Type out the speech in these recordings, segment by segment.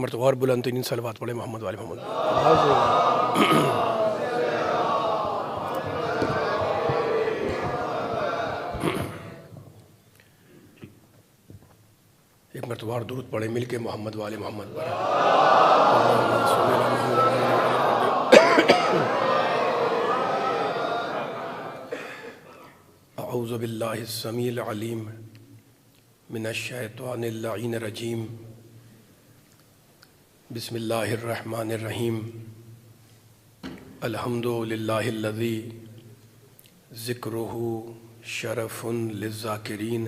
مرتبہ اور بلند ترین صلوات پڑھیں محمد والے محمد۔ ایک مرتبہ اور درود پڑھیں مل کے محمد والے محمد پر۔ اعوذ باللہ السمیع العلیم من الشیطان اللعین الرجیم، بسم اللہ الرحمن الرحیم، الحمد للہ الذی ذکرہ شرف للذاکرین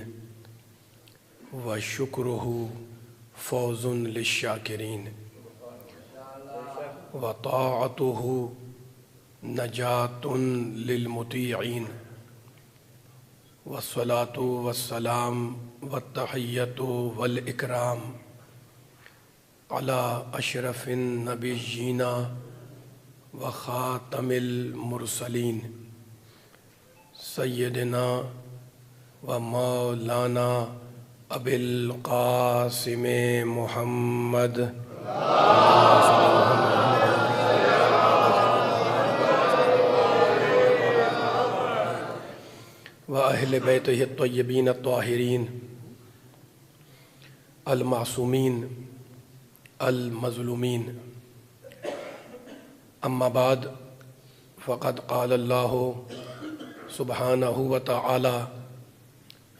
وشکرہ فوز للشاکرین وطاعتہ نجات للمطیعین والصلاة والسلام والتحیۃ والاکرام علی اشرف النبیین وخاتم المرسلین سیدنا و مولانا ابی القاسم محمد وأہل بیتہ الطیبین الطاہرین المعصومین المظلومین، اما بعد فقد قال اللہ سبحانہ وتعالی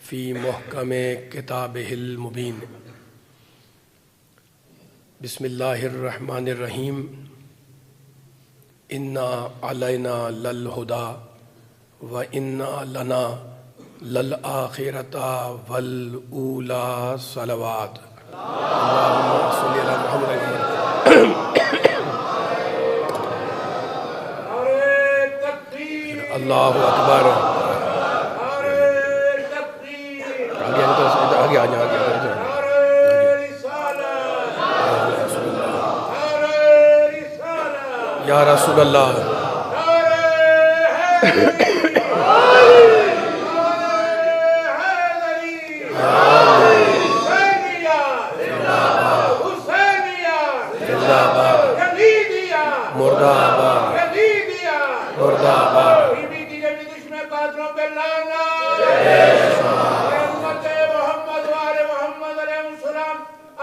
فی محکم کتابہ المبین، بسم اللہ الرحمن الرحیم، انا علینا للہدی وَإِنَّا لَنَا لَلْآخِرَةَ وَالْأُولَى صلوات اللہم صلی علی محمد۔ اللہ اکبر۔ آگے یا رسول اللہ۔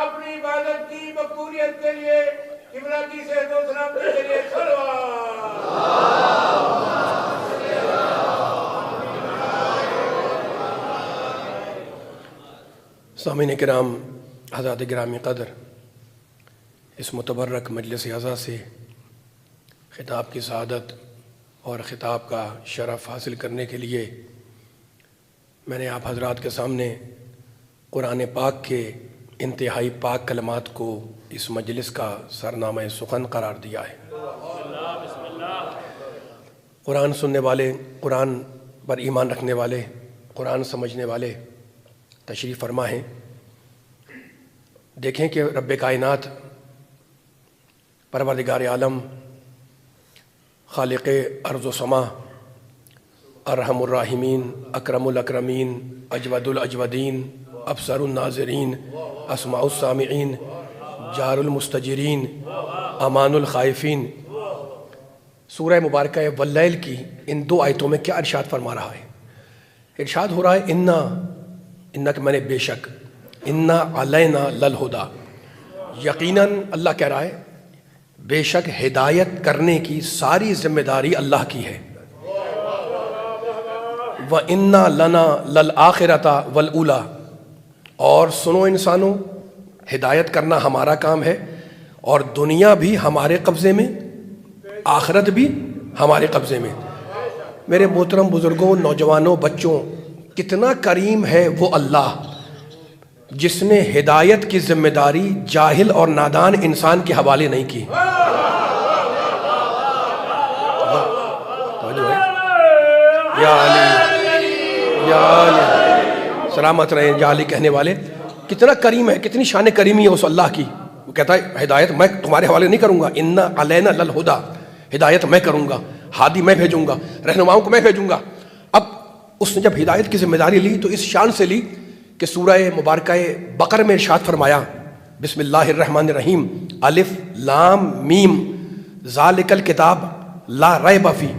اپنی عبادت کی مقبولیت کے لیے قبلہ کی صحت و سلامتی کے لیے سامعین کرام، حضرات گرامی قدر، اس متبرک مجلس اعزا سے خطاب کی سعادت اور خطاب کا شرف حاصل کرنے کے لیے میں نے آپ حضرات کے سامنے قرآن پاک کے انتہائی پاک کلمات کو اس مجلس کا سرنامہ سخن قرار دیا ہے۔ قرآن سننے والے، قرآن پر ایمان رکھنے والے، قرآن سمجھنے والے تشریف فرما ہیں۔ دیکھیں کہ رب کائنات، پروردگار عالم، خالق ارض و سما، ارحم الراحمین، اکرم الاکرمین، اجود الاجودین، ابصر الناظرین، اسماع السامعین، جار المستجرین، امان الخائفین، سورہ مبارکہ واللیل کی ان دو آیتوں میں کیا ارشاد فرما رہا ہے؟ ارشاد ہو رہا ہے انا کہ میں نے بے شک، انا علینا للہدی، یقیناً اللہ کہہ رہا ہے بے شک ہدایت کرنے کی ساری ذمہ داری اللہ کی ہے۔ وَإِنَّا لَنَا لَلْآخِرَةَ وَالْأُولَى، اور سنو انسانوں، ہدایت کرنا ہمارا کام ہے اور دنیا بھی ہمارے قبضے میں، آخرت بھی ہمارے قبضے میں۔ میرے محترم بزرگوں، نوجوانوں، بچوں، کتنا کریم ہے وہ اللہ جس نے ہدایت کی ذمہ داری جاہل اور نادان انسان کے حوالے نہیں کی۔ یا علی، یا علی، سلامت رہیں یا علی کہنے والے، کتنا کریم ہے، کتنی شان کریمی ہے اس اللہ کی۔ وہ کہتا ہے ہدایت میں تمہارے حوالے نہیں کروں گا، انا علینا للہدی، ہدایت میں کروں گا، ہادی میں بھیجوں گا، رہنماؤں کو میں بھیجوں گا۔ اب اس نے جب ہدایت کی ذمہ داری لی تو اس شان سے لی کہ سورہ مبارکہ بقرہ میں ارشاد فرمایا بسم اللہ الرحمن الرحیم، الف لام میم ذالک الکتاب لا ریب فیہ،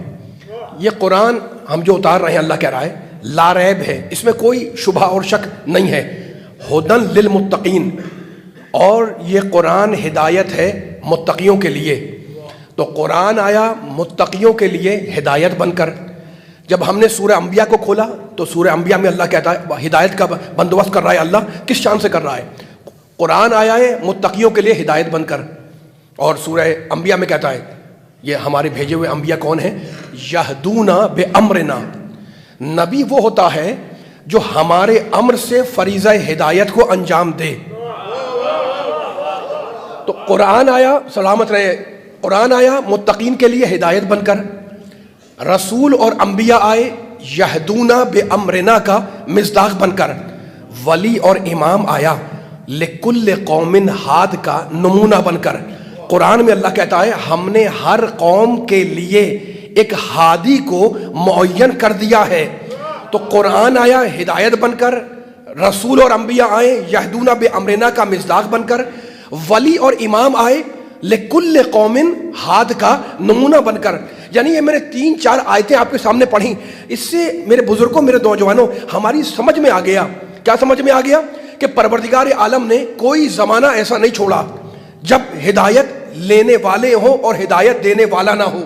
یہ قرآن ہم جو اتار رہے ہیں اللہ کہہ رہا ہے لا ریب ہے، اس میں کوئی شبہ اور شک نہیں ہے، ہدن للمتقین، اور یہ قرآن ہدایت ہے متقیوں کے لیے۔ تو قرآن آیا متقیوں کے لیے ہدایت بن کر۔ جب ہم نے سورہ انبیاء کو کھولا تو سورہ انبیاء میں اللہ کہتا ہے ہدایت کا بندوبست کر رہا ہے، اللہ کس شان سے کر رہا ہے؟ قرآن آیا ہے متقیوں کے لیے ہدایت بن کر، اور سورہ انبیاء میں کہتا ہے یہ ہمارے بھیجے ہوئے انبیاء کون ہیں؟ یہدون بامرنا، نبی وہ ہوتا ہے جو ہمارے امر سے فریضہ ہدایت کو انجام دے۔ تو قرآن آیا، سلامت رہے، قرآن آیا متقین کے لیے ہدایت بن کر، رسول اور انبیاء آئے یہدون بامرنا کا مصداق بن کر، ولی اور امام آیا لکل قوم ہاد کا نمونہ بن کر۔ قرآن میں اللہ کہتا ہے ہم نے ہر قوم کے لیے ایک ہادی کو معین کر دیا ہے۔ تو قرآن آیا ہدایت بن کر، رسول اور انبیاء آئے یہدون بامرنا کا مصداق بن کر، ولی اور امام آئے لکل قوم ہاد کا نمونہ بن کر۔ یعنی یہ میں نے 3-4 آیتیں آپ کے سامنے پڑھی، اس سے میرے بزرگوں، میرے نوجوانوں، ہماری سمجھ میں آ گیا، کیا سمجھ میں آ گیا؟ کہ پروردگار عالم نے کوئی زمانہ ایسا نہیں چھوڑا جب ہدایت لینے والے ہوں اور ہدایت دینے والا نہ ہو۔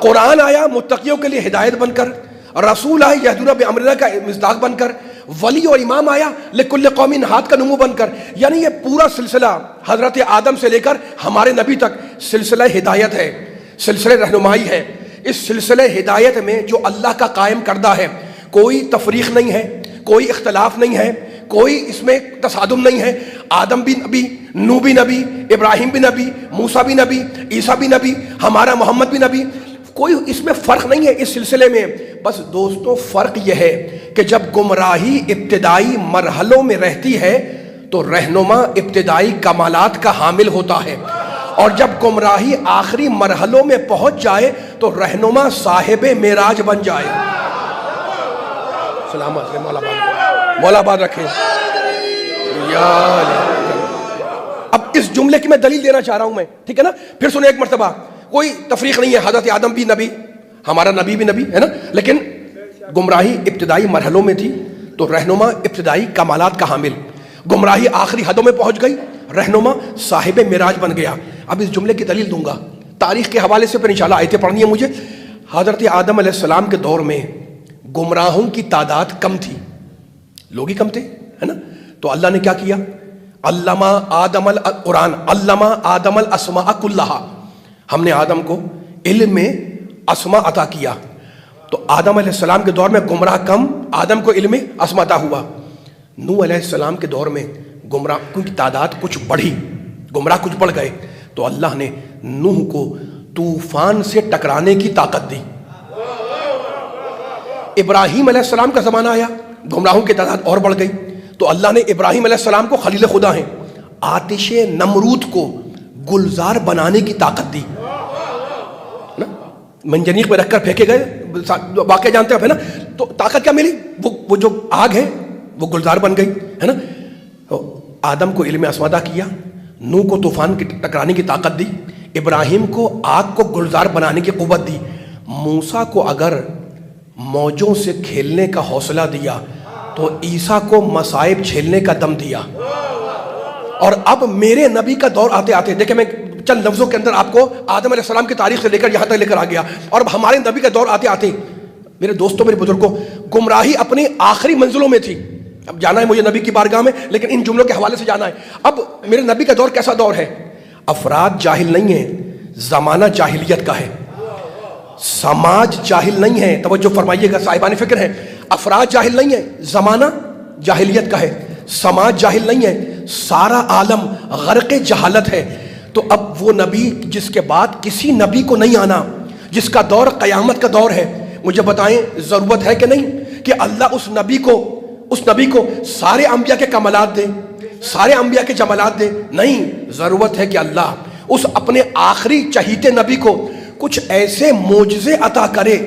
قرآن آیا متقیوں کے لیے ہدایت بن کر، رسول آئے یہدون بامرنا کا مصداق بن کر، ولی اور امام آیا لکل قوم ہاد کا نمو بن کر۔ یعنی یہ پورا سلسلہ حضرت آدم سے لے کر ہمارے نبی تک سلسلہ ہدایت ہے، سلسلہ رہنمائی ہے۔ اس سلسلہ ہدایت میں جو اللہ کا قائم کردہ ہے، کوئی تفریق نہیں ہے، کوئی اختلاف نہیں ہے، کوئی اس میں تصادم نہیں ہے۔ آدم بھی نبی، نوح بھی نبی، ابراہیم بھی نبی، موسیٰ بھی نبی، عیسیٰ بھی نبی، ہمارا محمد بھی نبی، کوئی اس میں فرق نہیں ہے اس سلسلے میں۔ بس دوستو فرق یہ ہے کہ جب گمراہی ابتدائی مرحلوں میں رہتی ہے تو رہنما ابتدائی کمالات کا حامل ہوتا ہے، اور جب گمراہی آخری مرحلوں میں پہنچ جائے تو رہنما صاحب معراج بن جائے۔ سلامت مولا آباد رکھے۔ اب اس جملے کی میں دلیل دینا چاہ رہا ہوں میں، ٹھیک ہے نا؟ پھر سنیں ایک مرتبہ، کوئی تفریق نہیں ہے، حضرت آدم بھی نبی، ہمارا نبی بھی نبی ہے نا، لیکن گمراہی ابتدائی مرحلوں میں تھی تو رہنما ابتدائی کمالات کا حامل، گمراہی آخری حدوں میں پہنچ گئی، رہنما صاحب معراج بن گیا۔ اب اس جملے کی دلیل دوں گا تاریخ کے حوالے سے، پھر انشاءاللہ آیتیں پڑھنی ہے مجھے۔ حضرت آدم علیہ السلام کے دور میں گمراہوں کی تعداد کم تھی، لوگ ہی کم تھے، ہے نا؟ تو اللہ نے کیا کیا؟ علمہ آدم القرآن علمہ آدم الاسماء کلہا، ہم نے آدم کو علم میں اسماء عطا کیا۔ تو آدم علیہ السلام کے دور میں گمراہ کم، آدم کو علم اسماء عطا ہوا۔ نوح علیہ السلام کے دور میں گمراہوں کی تعداد کچھ بڑھی، گمراہ کچھ بڑھ گئے، تو اللہ نے نوح کو طوفان سے ٹکرانے کی طاقت دی۔ ابراہیم علیہ السلام کا زمانہ آیا، گمراہوں کی تعداد اور بڑھ گئی، تو اللہ نے ابراہیم علیہ السلام کو خلیل خدا ہیں، آتش نمرود کو گلزار بنانے کی طاقت دی، منجنیق پہ رکھ کر پھینکے گئے، واقعہ جانتے ہیں نا؟ تو طاقت کیا ملی؟ وہ جو آگ ہے وہ گلزار بن گئی، ہے نا؟ آدم کو علم اسماء عطا کیا، نوح کو طوفان کی ٹکرانے کی طاقت دی، ابراہیم کو آگ کو گلزار بنانے کی قوت دی، موسیٰ کو اگر موجوں سے کھیلنے کا حوصلہ دیا تو عیسیٰ کو مصائب جھیلنے کا دم دیا۔ اور اب میرے نبی کا دور آتے آتے، دیکھیں میں چند لفظوں کے اندر آپ کو آدم علیہ السلام کی تاریخ سے لے کر یہاں تک لے کر آ گیا، اور اب ہمارے نبی کا دور آتے آتے میرے دوستوں، میرے بزرگوں، گمراہی اپنی آخری منزلوں میں تھی۔ اب جانا ہے مجھے نبی کی بارگاہ میں، لیکن ان جملوں کے حوالے سے جانا ہے۔ اب میرے نبی کا دور کیسا دور ہے؟ افراد جاہل نہیں ہیں، زمانہ جاہلیت کا ہے، سماج جاہل نہیں ہے، توجہ فرمائیے گا صاحبان فکر ہیں، افراد جاہل نہیں ہیں، زمانہ جاہلیت کا ہے، سماج جاہل نہیں ہے، سارا عالم غرق جہالت ہے۔ تو اب وہ نبی جس کے بعد کسی نبی کو نہیں آنا، جس کا دور قیامت کا دور ہے، مجھے بتائیں ضرورت ہے کہ نہیں کہ اللہ اس نبی کو سارے انبیاء کے کمالات دے، سارے انبیاء کے جمالات دے؟ نہیں، ضرورت ہے کہ اللہ اس اپنے آخری چہیتے نبی کو کچھ ایسے معجزے عطا کرے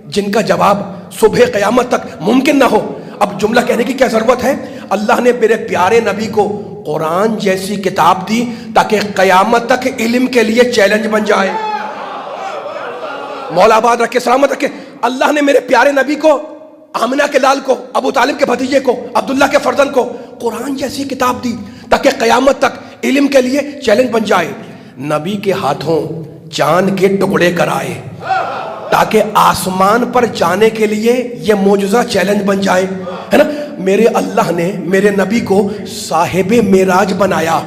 جن کا جواب صبح قیامت تک ممکن نہ ہو۔ اب جملہ کہنے کی کیا ضرورت ہے؟ اللہ نے میرے پیارے نبی کو قرآن جیسی کتاب دی تاکہ قیامت تک علم کے لیے چیلنج بن جائے. مولا آباد رکھے، سلامت رکھے. اللہ نے میرے پیارے نبی کو، آمنہ کے لال کو، ابو طالب کے بھتیجے کو، عبداللہ کے فرزند کو قرآن جیسی کتاب دی تاکہ قیامت تک علم کے لیے چیلنج بن جائے. نبی کے ہاتھوں چاند کے ٹکڑے کرائے تاکہ آسمان پر جانے کے لیے یہ معجزہ چیلنج بن جائے، ہے نا. میرے اللہ نے میرے نبی کو صاحب معراج بنایا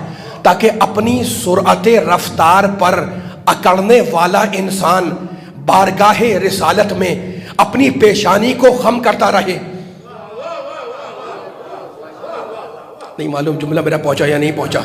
تاکہ اپنی سرعت رفتار پر اکڑنے والا انسان بارگاہ رسالت میں اپنی پیشانی کو خم کرتا رہے. نہیں معلوم جملہ میرا پہنچا یا نہیں پہنچا.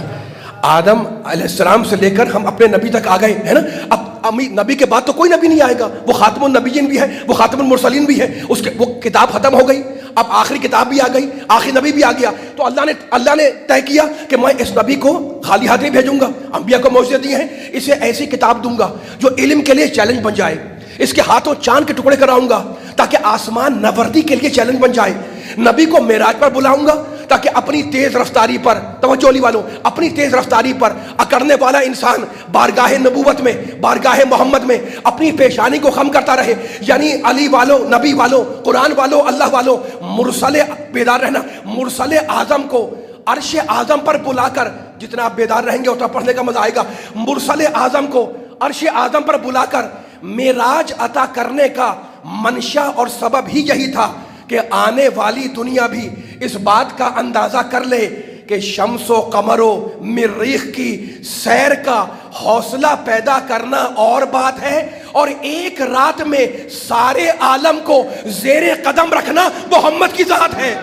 آدم علیہ السلام سے لے کر ہم اپنے نبی تک آ گئے، ہے نا. اب نبی کے بعد تو کوئی نبی نہیں آئے گا. وہ خاتم النبیین بھی ہے، وہ خاتم المرسلین بھی ہے. وہ کتاب ختم ہو گئی، اب آخری کتاب بھی آ گئی، آخری نبی بھی آ گیا. تو اللہ نے طے کیا کہ میں اس نبی کو خالی ہاتھ نہیں بھیجوں گا. انبیاء کو معجزے دیے ہیں، اسے ایسی کتاب دوں گا جو علم کے لیے چیلنج بن جائے. اس کے ہاتھوں چاند کے ٹکڑے کراؤں گا تاکہ آسمان نوردی کے لیے چیلنج بن جائے. نبی کو معراج پر بلاؤں گا تاکہ اپنی تیز رفتاری پر، توجہ علی والوں، اپنی تیز رفتاری پر اکڑنے والا انسان بارگاہ نبوت میں، بارگاہ محمد میں اپنی پیشانی کو خم کرتا رہے. یعنی علی والوں، نبی والوں، قرآن والوں، اللہ والوں، مرسل بیدار رہنا. مرسل اعظم کو عرش اعظم پر بلا کر، جتنا آپ بیدار رہیں گے اتنا پڑھنے کا مزہ آئے گا. مرسل اعظم کو عرش اعظم پر بلا کر معراج عطا کرنے کا منشا اور سبب ہی یہی تھا کہ آنے والی دنیا بھی اس بات کا اندازہ کر لے کہ شمس و قمر و مریخ کی سیر کا حوصلہ پیدا کرنا اور بات ہے، اور ایک رات میں سارے عالم کو زیر قدم رکھنا محمد کی ذات ہے.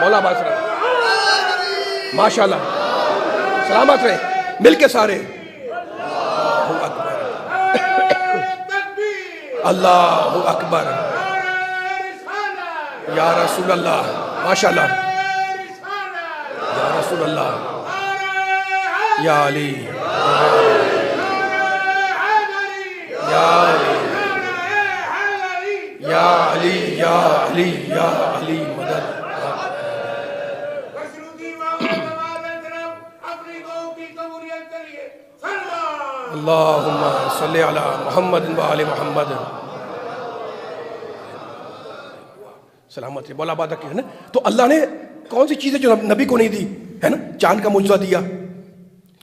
مولا باز رہے، ماشاءاللہ، سلامت رہے، مل کے سارے. اللہ اکبر، یا رسول اللہ، ماشاءاللہ، یا رسول اللہ، یا علی، یا علی، یا علی، یا علی، یا علی مدد. اللہم صلی علی محمد و آل محمد. سلامت ہے، مولا آباد کی ہے نا. تو اللہ نے کون سی چیزیں جو نبی کو نہیں دی، ہے نا. چاند کا معجزہ دیا،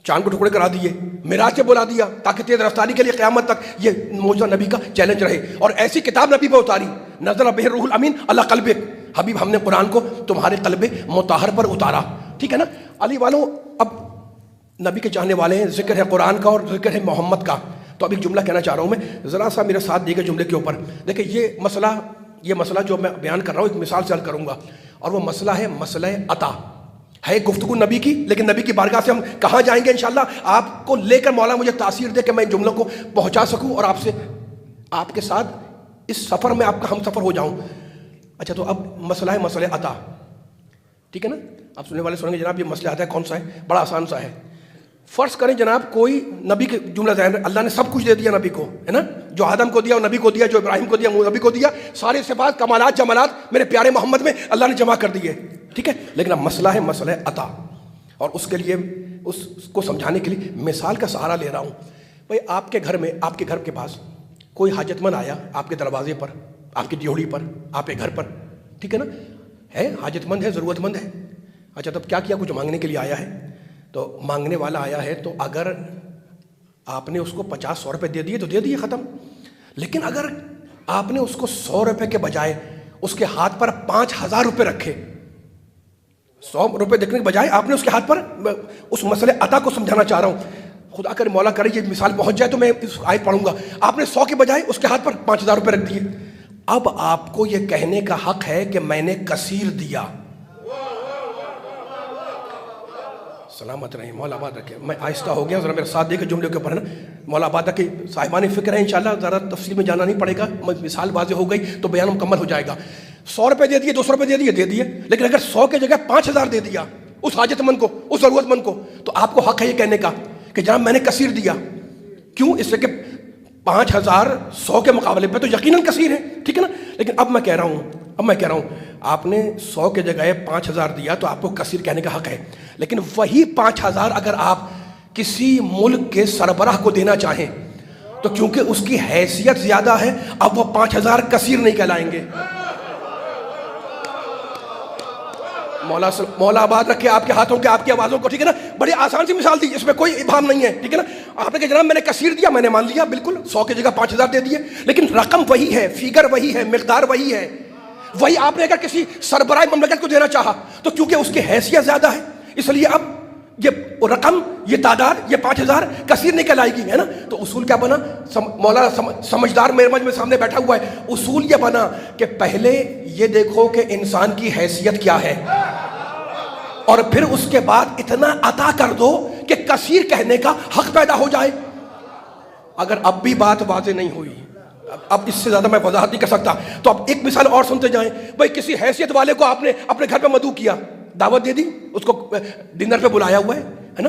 چاند کو ٹکڑے کرا دیے، معراج سے بلا دیا تاکہ تیز رفتاری کے لیے قیامت تک یہ معجزہ نبی کا چیلنج رہے. اور ایسی کتاب نبی پہ اتاری، نزل بہ الروح الامین علی قلبک. حبیب ہم نے قرآن کو تمہارے قلب مطہر پر اتارا، ٹھیک ہے نا. علی والوں، اب نبی کے چاہنے والے ہیں، ذکر ہے قرآن کا اور ذکر ہے محمد کا. تو اب ایک جملہ کہنا چاہ رہا ہوں میں، ذرا سا میرے ساتھ دیے گئے جملے کے اوپر دیکھیں. یہ مسئلہ جو میں بیان کر رہا ہوں ایک مثال سے حل کروں گا، اور وہ مسئلہ ہے مسئلہ عطا. ہے گفتگو نبی کی، لیکن نبی کی بارگاہ سے ہم کہاں جائیں گے انشاءاللہ آپ کو لے کر مولا مجھے تاثیر دے کہ میں ان جملوں کو پہنچا سکوں اور آپ کے ساتھ اس سفر میں آپ کا ہم سفر ہو جاؤں. اچھا، تو اب مسئلہ ہے مسئلہ عطا، ٹھیک ہے نا. آپ سننے والے سنیں گے جناب یہ مسئلہ عطا کون سا ہے، بڑا آسان سا ہے. فرض کریں جناب کوئی نبی کے جملہ ذہن میں، اللہ نے سب کچھ دے دیا نبی کو، ہے نا. جو آدم کو دیا وہ نبی کو دیا، جو ابراہیم کو دیا وہ نبی کو دیا. سارے صفات، کمالات، جمالات میرے پیارے محمد میں اللہ نے جمع کر دیے، ٹھیک ہے. لیکن اب مسئلہ ہے مسئلہ عطا، اور اس کے لیے اس کو سمجھانے کے لیے مثال کا سہارا لے رہا ہوں. بھائی آپ کے گھر میں، آپ کے گھر کے پاس کوئی حاجت مند آیا آپ کے دروازے پر، آپ کی ڈیوڑی پر، آپ کے گھر پر، ٹھیک ہے نا. ہے حاجت مند ہے، ضرورت مند ہے. اچھا، تب کیا کچھ مانگنے کے لیے آیا ہے. تو مانگنے والا آیا ہے تو اگر آپ نے اس کو 50-100 روپے دے دیے تو دے دیے، ختم. لیکن اگر آپ نے اس کو 100 روپے کے بجائے اس کے ہاتھ پر 5000 روپے رکھے، 100 روپے دیکھنے کے بجائے آپ نے اس کے ہاتھ پر، اس مسئلے عطا کو سمجھانا چاہ رہا ہوں. خدا کرے مولا کرے یہ مثال پہنچ جائے تو میں اس آیت پڑھوں گا. آپ نے 100 کے بجائے اس کے ہاتھ پر 5000 روپے رکھ دیے. اب آپ کو یہ کہنے کا حق ہے کہ میں نے کثیر دیا. سلامت رہیں، مولا آباد رکھے. میں آہستہ ہو گیا، ذرا میرے ساتھ دے کے جملے کے اوپر ہے نا. مولا آباد رکھے صاحبان فکر ہے انشاءاللہ، ذرا تفصیل میں جانا نہیں پڑے گا، مثال واضح ہو گئی تو بیان مکمل ہو جائے گا. 100 روپے دے دیے، 200 روپے دے دیے، لیکن اگر 100 کی جگہ 5000 دے دیا اس حاجت مند کو، اس ضرورت مند کو، تو آپ کو حق ہے یہ کہنے کا کہ جناب میں نے کثیر دیا. کیوں؟ اس لیے کہ 5000 100 کے مقابلے پہ تو یقیناً کثیر ہے، ٹھیک ہے نا. لیکن اب میں کہہ رہا ہوں آپ نے 100 کے جگہ 5000 دیا تو آپ کو کثیر کہنے کا حق ہے، لیکن وہی 5000 اگر آپ کسی ملک کے سربراہ کو دینا چاہیں تو کیونکہ اس کی حیثیت زیادہ ہے اب وہ 5000 کثیر نہیں کہلائیں گے۔ مولا آباد رکھے آپ کے ہاتھوں کے، آپ کی آوازوں کو، ٹھیک ہے نا؟ بڑی آسان سی مثال دی، اس میں کوئی ابہام نہیں ہے، ٹھیک ہے نا؟ آپ نے کہا جناب میں نے کثیر دیا، میں نے مان لیا، بالکل 100 کی جگہ 5000 دے دیے، لیکن رقم وہی ہے، فیگر وہی ہے، مقدار وہی ہے۔ وہی آپ نے اگر کسی سربراہ مملکت کو دینا چاہا تو کیونکہ اس کی حیثیت زیادہ ہے اس لیے اب یہ رقم، یہ تعداد، یہ 5000 کثیر نہیں کہلائے گی، ہے نا؟ تو اصول کیا بنا؟ مولانا سمجھدار میرے مجھ میں سامنے بیٹھا ہوا ہے، اصول یہ بنا کہ پہلے یہ دیکھو کہ انسان کی حیثیت کیا ہے، اور پھر اس کے بعد اتنا عطا کر دو کہ کثیر کہنے کا حق پیدا ہو جائے۔ اگر اب بھی بات واضح نہیں ہوئی، اب اس سے زیادہ میں وضاحت نہیں کر سکتا، تو اب ایک مثال اور سنتے جائیں۔ بھائی کسی حیثیت والے کو آپ نے اپنے گھر پہ مدعو کیا، دعوت دے دی، اس کو ڈنر پہ بلایا ہوا ہے نا؟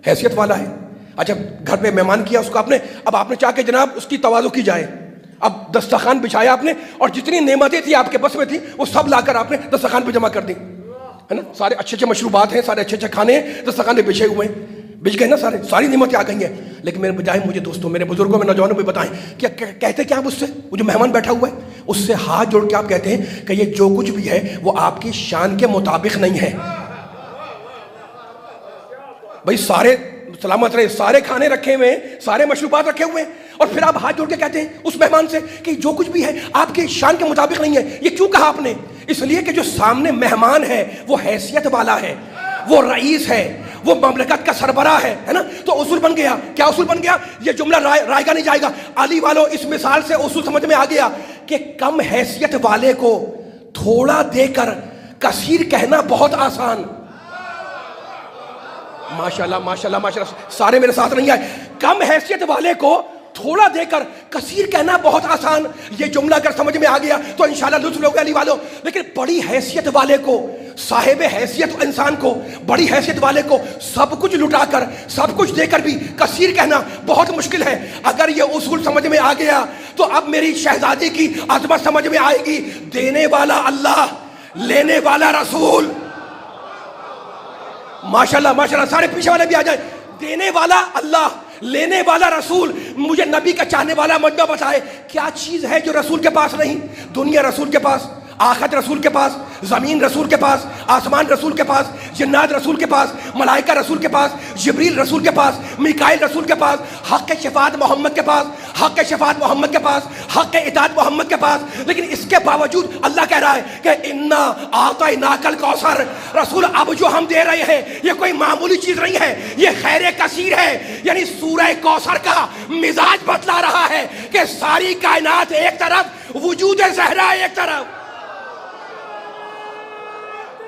حیثیت والا ہے، اچھا گھر پہ مہمان کیا اس کو آپ نے، اب آپ نے چاہ کے جناب اس کی تواضع کی جائے، اب دسترخوان بچھایا آپ نے، اور جتنی نعمتیں تھی آپ کے بس میں تھی وہ سب لا کر آپ نے دسترخوان پہ جمع کر دی، ہے نا؟ سارے اچھے اچھے مشروبات ہیں، سارے اچھے اچھے کھانے ہیں، دسترخوان پہ بچھے ہوئے ہیں، بچ گئے نا ساری نعمتیں آ گئی ہیں، لیکن میرے بجائے مجھے دوستوں، میرے بزرگوں میں، نوجوانوں میں بتائیں کیا کہتے کیا آپ اس سے؟ وہ جو مہمان بیٹھا ہوا ہے اس سے ہاتھ جوڑ کے آپ کہتے ہیں کہ یہ جو کچھ بھی ہے وہ آپ کی شان کے مطابق نہیں ہے۔ بھائی سارے سلامت رہے، سارے کھانے رکھے ہوئے ہیں، سارے مشروبات رکھے ہوئے ہیں، اور پھر آپ ہاتھ جوڑ کے کہتے ہیں اس مہمان سے کہ جو کچھ بھی ہے آپ کی شان کے مطابق نہیں ہے۔ یہ کیوں کہا آپ نے؟ اس لیے کہ جو سامنے مہمان ہے وہ حیثیت والا ہے، وہ رئیس ہے، وہ مملکت کا سربراہ ہے نا؟ تو اصول بن گیا، کیا اصول بن گیا؟ یہ جملہ رائے گا نہیں جائے گا۔ علی والوں اس مثال سے اصول سمجھ میں آ گیا کہ کم حیثیت والے کو تھوڑا دے کر کثیر کہنا بہت آسان۔ ماشاءاللہ ماشاءاللہ ماشاءاللہ، سارے میرے ساتھ نہیں آئے۔ کم حیثیت والے کو تھوڑا دے کر کثیر کہنا بہت آسان، یہ جملہ اگر سمجھ میں آ گیا تو انشاءاللہ لطف لوگے علی والوں۔ لیکن بڑی حیثیت والے کو، صاحب حیثیت انسان کو، بڑی حیثیت والے کو سب کچھ لٹا کر، سب کچھ دے کر بھی کثیر کہنا بہت مشکل ہے۔ اگر یہ اصول سمجھ میں آ گیا تو اب میری شہزادی کی عظمت سمجھ میں آئے گی۔ دینے والا اللہ، لینے والا رسول۔ ماشاءاللہ ماشاءاللہ، سارے پیچھے والے بھی آ جائیں۔ دینے والا اللہ، لینے والا رسول۔ مجھے نبی کا چاہنے والا مجمع بتائے کیا چیز ہے جو رسول کے پاس نہیں؟ دنیا رسول کے پاس، آخرت رسول کے پاس، زمین رسول کے پاس، آسمان رسول کے پاس، جنات رسول کے پاس، ملائکہ رسول کے پاس، جبریل رسول کے پاس، میکائیل رسول کے پاس، حق شفاعت محمد کے پاس، حق شفاعت محمد کے پاس، حق اطاعت محمد کے پاس۔ لیکن اس کے باوجود اللہ کہہ رہا ہے کہ انا اعطیناک الکوثر۔ رسول اب جو ہم دے رہے ہیں یہ کوئی معمولی چیز نہیں ہے، یہ خیر کثیر ہے۔ یعنی سورہ کوثر کا مزاج بتلا رہا ہے کہ ساری کائنات ایک طرف، وجود زہرا ایک طرف۔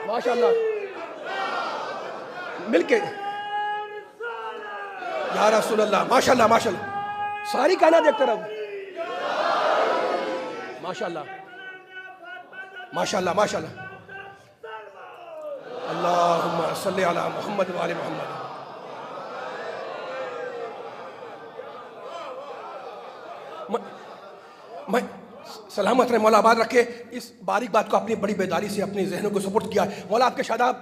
ماشاءاللہ مل کے یا رسول اللہ، ماشاءاللہ ماشاءاللہ، ساری کائنات ایک طرف، ماشاءاللہ ماشاءاللہ ماشاءاللہ۔ اللہم صلی علی محمد وآل محمد۔ میں سلامت رہے، مولا آباد رکھے، اس باریک بات کو اپنی بڑی بیداری سے اپنے ذہنوں کو سپورٹ کیا ہے۔ مولا آپ کے شاداب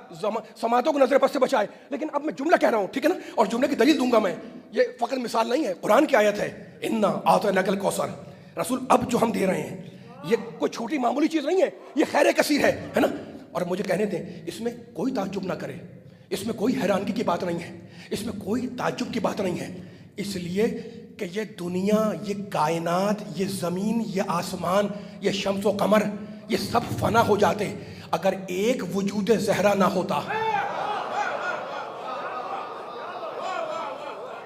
سماعتوں کو نظر بد سے بچائے۔ لیکن اب میں جملہ کہہ رہا ہوں، ٹھیک ہے نا؟ اور جملے کی دلیل دوں گا میں، یہ فقط مثال نہیں ہے، قرآن کی آیت ہے، انا اعطیناک الکوثر۔ رسول اب جو ہم دے رہے ہیں یہ کوئی چھوٹی معمولی چیز نہیں ہے، یہ خیر کثیر ہے نا؟ اور مجھے کہنے دیں، اس میں کوئی تعجب نہ کرے، اس میں کوئی حیرانگی کی بات نہیں ہے، اس میں کوئی تعجب کی بات نہیں ہے، اس لیے کہ یہ دنیا، یہ کائنات، یہ زمین، یہ آسمان، یہ شمس و قمر، یہ سب فنا ہو جاتے اگر ایک وجود زہرا نہ ہوتا۔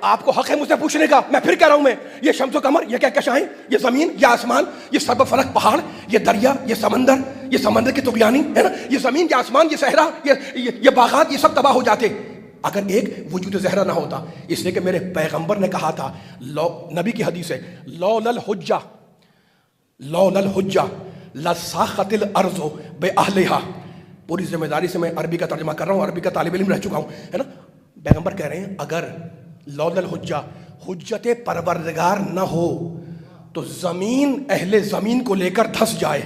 آپ کو حق ہے مجھ سے پوچھنے کا، میں پھر کہہ رہا ہوں، میں یہ شمس و قمر، یہ کہکشائیں، یہ زمین، یہ آسمان، یہ سرب فلک پہاڑ، یہ دریا، یہ سمندر کی طغیانی، ہے نا؟ یہ زمین، یہ آسمان، یہ صحرا، یہ باغات، یہ سب تباہ ہو جاتے اگر ایک وجود زہرا نہ ہوتا۔ اس لیے کہ میرے پیغمبر نے کہا تھا، نبی کی حدیث ہے، لولا الحجہ لساخت الارض باہلہا۔ پوری ذمہ داری سے میں عربی کا ترجمہ کر رہا ہوں، عربی کا طالب علم رہ چکا ہوں، ہے نا؟ پیغمبر کہہ رہے ہیں اگر لولا الحجہ، حجت پروردگار نہ ہو تو زمین اہل زمین کو لے کر دھس جائے،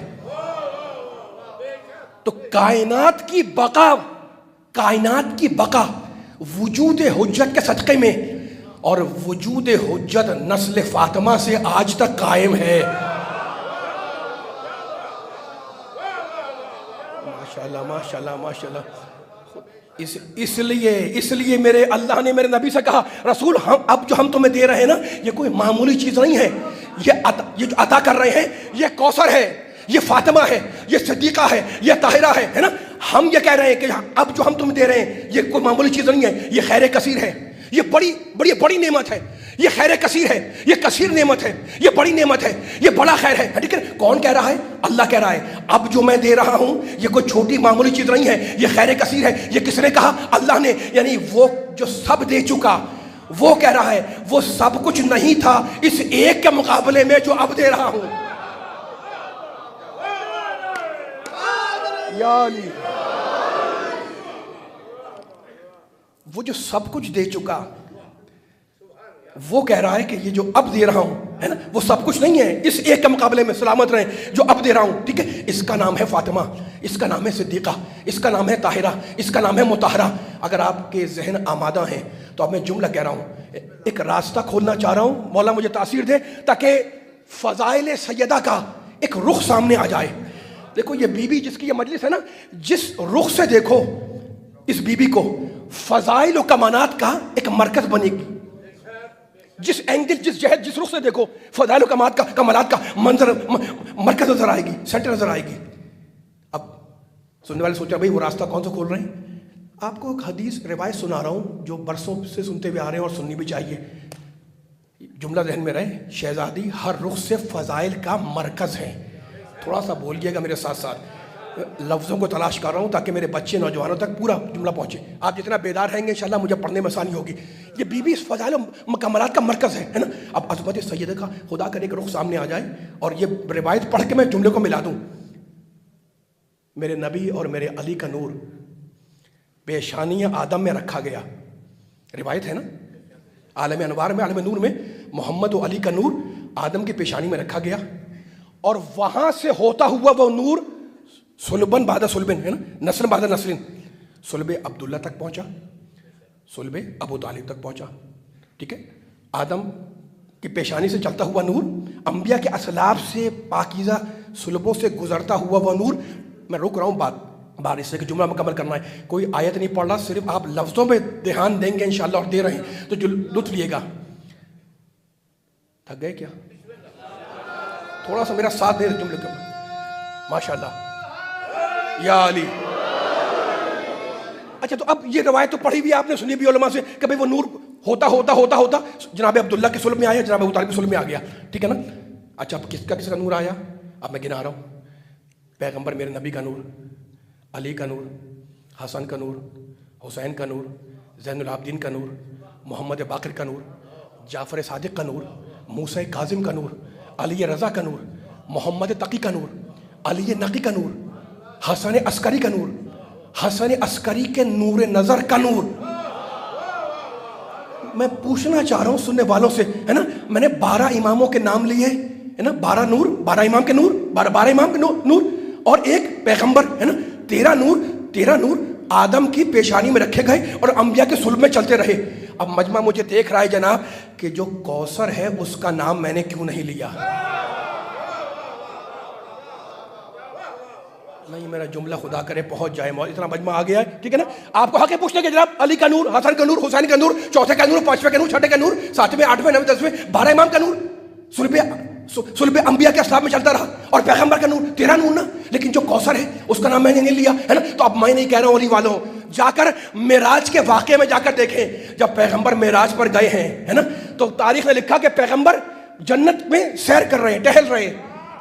کائنات کی بقا وجود حجت کے صدقے میں، اور وجود حجت نسل فاطمہ سے آج تک قائم ہے. ماشاءاللہ ماشاءاللہ ماشاءاللہ. اس لیے میرے اللہ نے میرے نبی سے کہا رسول اب جو ہم تمہیں دے رہے ہیں نا یہ کوئی معمولی چیز نہیں ہے، یہ جو عطا کر رہے ہیں یہ کوثر ہے، یہ فاطمہ ہے، یہ صدیقہ ہے، یہ طاہرہ ہے نا. ہم یہ کہہ رہے ہیں کہ اب جو ہم تمہیں دے رہے ہیں یہ کوئی معمولی چیز نہیں ہے، یہ خیر کثیر ہے، یہ بڑی نعمت ہے، یہ خیر کثیر ہے، یہ کثیر نعمت ہے، یہ بڑی نعمت ہے، یہ بڑا خیر ہے. ٹھیک ہے، کون کہہ رہا ہے؟ اللہ کہہ رہا ہے اب جو میں دے رہا ہوں یہ کوئی چھوٹی معمولی چیز نہیں ہے، یہ خیر کثیر ہے. یہ کس نے کہا؟ اللہ نے. یعنی وہ جو سب دے چکا وہ کہہ رہا ہے وہ سب کچھ نہیں تھا اس ایک کے مقابلے میں جو اب دے رہا ہوں. یا علی، وہ جو سب کچھ دے چکا وہ کہہ رہا ہے کہ یہ جو اب دے رہا ہوں ہے نا وہ سب کچھ نہیں ہے اس ایک کے مقابلے میں. سلامت رہیں جو اب دے رہا ہوں. ٹھیک ہے، اس کا نام ہے فاطمہ، اس کا نام ہے صدیقہ، اس کا نام ہے طاہرہ، اس کا نام ہے مطہرہ. اگر آپ کے ذہن آمادہ ہیں تو اب میں جملہ کہہ رہا ہوں، ایک راستہ کھولنا چاہ رہا ہوں. مولا مجھے تاثیر دے تاکہ فضائل سیدہ کا ایک رخ سامنے آ جائے. دیکھو یہ بی بی جس کی یہ مجلس ہے نا، جس رخ سے دیکھو اس بی بی کو فضائل و کمالات کا ایک مرکز بنے گی. جس اینگل، جس جہت، جس رخ سے دیکھو فضائل و کمالات کا منظر مرکز نظر آئے گی، سینٹر نظر آئے گی. اب سننے والے سوچا بھائی وہ راستہ کون سا کھول رہے ہیں؟ آپ کو ایک حدیث روایت سنا رہا ہوں جو برسوں سے سنتے ہوئے آ رہے ہیں اور سننی بھی چاہیے. جملہ ذہن میں رہے، شہزادی ہر رخ سے فضائل کا مرکز ہے. تھوڑا سا بولیے گا میرے ساتھ ساتھ، لفظوں کو تلاش کر رہا ہوں تاکہ میرے بچے نوجوانوں تک پورا جملہ پہنچے. آپ جتنا بیدار رہیں گے انشاءاللہ مجھے پڑھنے میں آسانی ہوگی. یہ بی بی اس فضائل و مکملات کا مرکز ہے نا. اب عظمت سیدہ کا خدا کرے کہ رخ سامنے آ جائے اور یہ روایت پڑھ کے میں جملے کو ملا دوں. میرے نبی اور میرے علی کا نور پیشانی آدم میں رکھا گیا. روایت ہے نا، عالم انوار میں، عالم نور میں محمد و علی کا نور آدم کی پیشانی میں رکھا گیا، اور وہاں سے ہوتا ہوا وہ نور سلبن بعد سلبن ہے نا، نسل بعد نسل، سلب عبداللہ تک پہنچا، سلب ابو طالب تک پہنچا. ٹھیک ہے، آدم کی پیشانی سے چلتا ہوا نور، انبیاء کے اسلاف سے پاکیزہ سلبوں سے گزرتا ہوا وہ نور. میں رک رہا ہوں بات اس سے کہ جملہ مکمل کرنا ہے. کوئی آیت نہیں پڑھ رہا، صرف آپ لفظوں پہ دھیان دیں گے انشاءاللہ، اور دے رہے ہیں تو جو لطف لیے گا. تھک گئے کیا؟ تھوڑا سا میرا ساتھ دے جملے کے. ماشاءاللہ یا علی. اچھا تو اب یہ روایت تو پڑھی بھی آپ نے، سنی بھی علماء سے کہ بھئی وہ نور ہوتا جناب عبداللہ کے سلب میں آیا، جناب ابو طالب کے سلب میں آ گیا. ٹھیک ہے نا. اچھا اب کس کا نور آیا؟ اب میں گنا رہا ہوں. پیغمبر میرے نبی کا نور، علی کا نور، حسن کا نور، حسین کا نور، زین العابدین کا نور، محمد باقر کا نور، جعفر صادق کا نور، موسیٰ کاظم کا نور، علی رضا کا نور، محمد تقی کا نور، علی نقی کا نور، حسن عسکری کا نور، حسن عسکری کے نور نظر کا نور. میں پوچھنا چاہ رہا ہوں سننے والوں سے ہے نا، میں نے 12 اماموں کے نام لیے ہے نا، 12 نور، 12 امام کے نور، 12 امام کے نور، اور ایک پیغمبر ہے نا. 13 نور آدم کی پیشانی میں رکھے گئے اور انبیاء کے صلب میں چلتے رہے. اب مجمع مجھے دیکھ رہا ہے جناب کہ جو کوثر ہے اس کا نام میں نے کیوں نہیں لیا. نہیں میرا جملہ خدا کرے پہنچ جائے، اتنا مجمع آ گیا ہے. ٹھیک ہے نا. آپ کو حق ہے پوچھنے کے جناب علی کا نور، حسن کا نور، حسین کا نور، چوتھے کا نور، پانچویں کا نور، چھٹے کا نور، ساتویں، آٹھویں، نویں، 10ویں، 12 امام کا نور صلب انبیاء کے اسلام میں چلتا رہا، اور پیغمبر کا نور 13 نور نا. لیکن جو کوثر ہے اس کا نام میں نے نہیں لیا ہے نا. تو اب میں نہیں کہہ رہا ہوں علی والوں، جا کر معراج کے واقعے میں جا کر دیکھیں. جب پیغمبر معراج پر گئے ہیں ہے نا تو تاریخ نے لکھا کہ پیغمبر جنت میں سیر کر رہے ہیں، ٹہل رہے ہیں.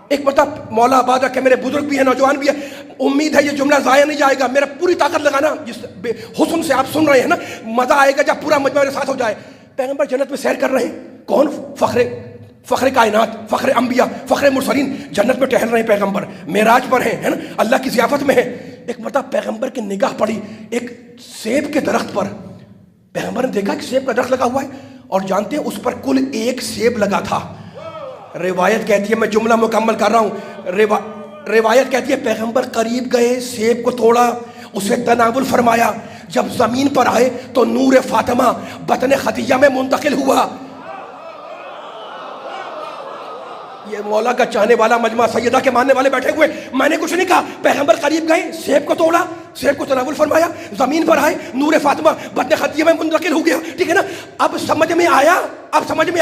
ایک مرتبہ مولا آباد رکھے، میرے بزرگ بھی ہیں، نوجوان بھی ہیں، امید ہے یہ جملہ ضائع نہیں جائے گا. میرا پوری طاقت لگانا، جس حسن سے آپ سن رہے ہیں نا مزہ آئے گا جب پورا مجمع میرے ساتھ ہو جائے. پیغمبر جنت میں سیر کر رہے ہیں. کون؟ فخر کائنات، فخر انبیاء، فخر مرسلین جنت میں ٹہل رہے ہیں. پیغمبر معراج پر ہیں ہے نا، اللہ کی ضیافت میں ہے. ایک مرتبہ پیغمبر کی نگاہ پڑی ایک سیب کے درخت پر. پیغمبر نے دیکھا کہ سیب کا درخت لگا ہوا ہے، اور جانتے ہیں اس پر کل 1 سیب لگا تھا. روایت کہتی ہے، میں جملہ مکمل کر رہا ہوں، روایت کہتی ہے پیغمبر قریب گئے، سیب کو توڑا، اسے تناول فرمایا، جب زمین پر آئے تو نور فاطمہ بطن خدیجہ میں منتقل ہوا۔ یہ مولا کا چاہنے والا مجمع سیدہ کے ماننے والے بیٹھے ہوئے، میں نے کچھ نہیں کہا، پیغمبر قریب گئے، سیب کو توڑا، سیب کو تناول فرمایا، زمین پر آئے، نور فاطمہ بطن خدیجہ میں منتقل ہو گیا، ٹھیک ہے نا؟ اب سمجھ میں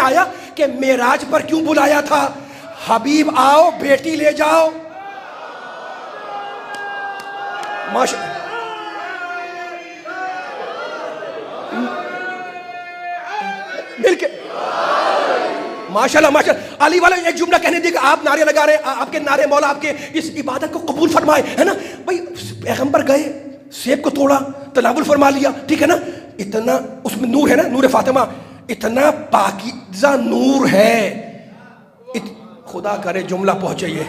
آیا کہ معراج پر کیوں بلایا تھا، حبیب آؤ بیٹی لے جاؤ۔ مل کے ماشاءاللہ ماشاءاللہ، علی والا ایک جملہ کہنے دے کہ آپ نعرے لگا رہے ہیں، آپ کے نعرے مولا آپ کے اس عبادت کو قبول فرمائے، ہے نا بھائی؟ پیغمبر گئے، سیب کو توڑا، تناول فرما لیا، ٹھیک ہے نا؟ اتنا اس میں نور ہے نا، نور فاطمہ، اتنا پاکیزہ نور ہے، خدا کرے جملہ پہنچے، یہ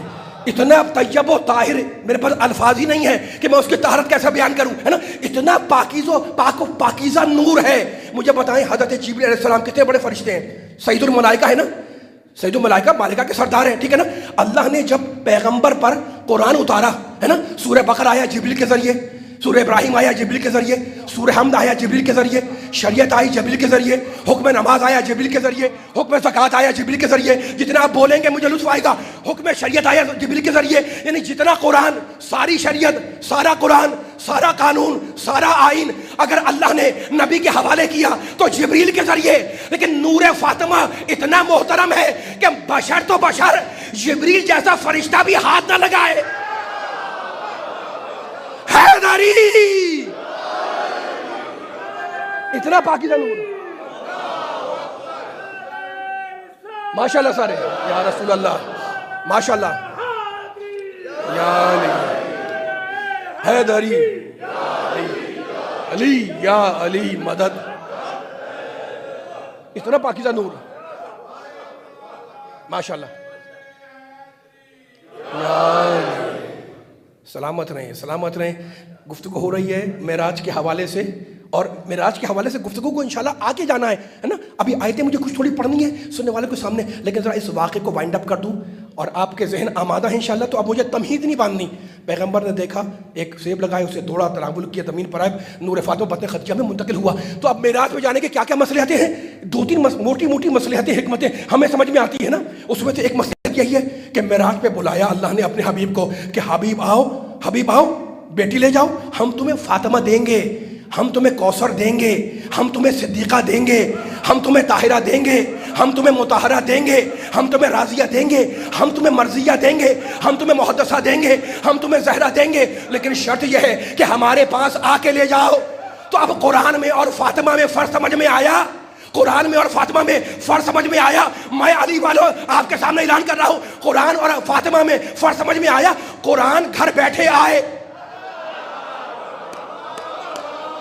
اتنا طیب و طاہر، میرے پاس الفاظ ہی نہیں ہے کہ میں اس کی طہارت کیسا بیان کروں، ہے نا؟ اتنا پاکیزہ نور ہے۔ مجھے بتائیں حضرت جبریل علیہ السلام کتنے بڑے فرشتے ہیں، سید الملائکہ ہے نا، سید الملائکہ ملائکہ کے سردار ہیں، ٹھیک ہے نا؟ اللہ نے جب پیغمبر پر قرآن اتارا ہے نا، سورہ بقرہ آیا جبریل کے ذریعے، سورہ ابراہیم آیا جبریل کے ذریعے، سورہ حمد آیا جبریل کے ذریعے، شریعت آئی جبریل کے ذریعے، حکم نماز آیا جبریل کے ذریعے، حکم زکوٰۃ آیا جبریل کے ذریعے، جتنا آپ بولیں گے مجھے لطف آئے گا، حکم شریعت آیا جبریل کے ذریعے، یعنی جتنا قرآن، ساری شریعت، سارا قرآن، سارا قانون، سارا آئین اگر اللہ نے نبی کے حوالے کیا تو جبریل کے ذریعے، لیکن نور فاطمہ اتنا محترم ہے کہ بشر تو بشر، جبریل جیسا فرشتہ بھی ہاتھ نہ لگائے۔ حیدری اتنا پاکیزہ نور، ماشاءاللہ سارے، یا رسول اللہ، ماشاءاللہ، یا علی حیدری، علی یا علی مدد، اتنا پاکیزہ نور، ماشاءاللہ، یا علی، سلامت رہیں سلامت رہیں۔ گفتگو ہو رہی ہے معراج کے حوالے سے، اور معراج کے حوالے سے گفتگو کو انشاءاللہ آگے جانا ہے نا؟ ابھی آیتیں مجھے کچھ تھوڑی پڑھنی ہے سننے والے کے سامنے، لیکن ذرا اس واقعے کو وائنڈ اپ کر دوں اور آپ کے ذہن آمادہ ہیں انشاءاللہ۔ تو اب مجھے تمہید نہیں باندھنی، پیغمبر نے دیکھا، ایک سیب لگائے، اسے دوڑا، تناول کیا، زمین پر آئے، نور فاطمہ بطن خدیجہ میں منتقل ہوا۔ تو اب معراج میں جانے کے کیا کیا مصلحتیں ہیں؟ دو تین موٹی موٹی مصلحتیں، حکمتیں ہمیں سمجھ میں آتی ہے نا۔ اس میں سے ایک مصلحت یہی ہے کہ معراج پہ بلایا اللہ نے اپنے حبیب کو کہ حبیب آؤ بیٹی لے جاؤ، ہم تمہیں فاطمہ دیں گے، ہم تمہیں کوثر دیں گے، ہم تمہیں صدیقہ دیں گے، ہم تمہیں طاہرہ دیں گے، ہم تمہیں مطہرہ دیں گے، ہم تمہیں راضیہ دیں گے، ہم تمہیں مرضیہ دیں گے، ہم تمہیں محدثہ دیں گے، ہم تمہیں زہرہ دیں گے، لیکن شرط یہ ہے کہ ہمارے پاس آ کے لے جاؤ۔ تو اب قرآن میں اور فاطمہ میں فرق سمجھ میں آیا، قرآن میں اور فاطمہ میں فرق سمجھ میں آیا۔ میں علی والوں آپ کے سامنے اعلان کر رہا ہوں، قرآن اور فاطمہ میں فرق سمجھ میں آیا۔ قرآن گھر بیٹھے آئے،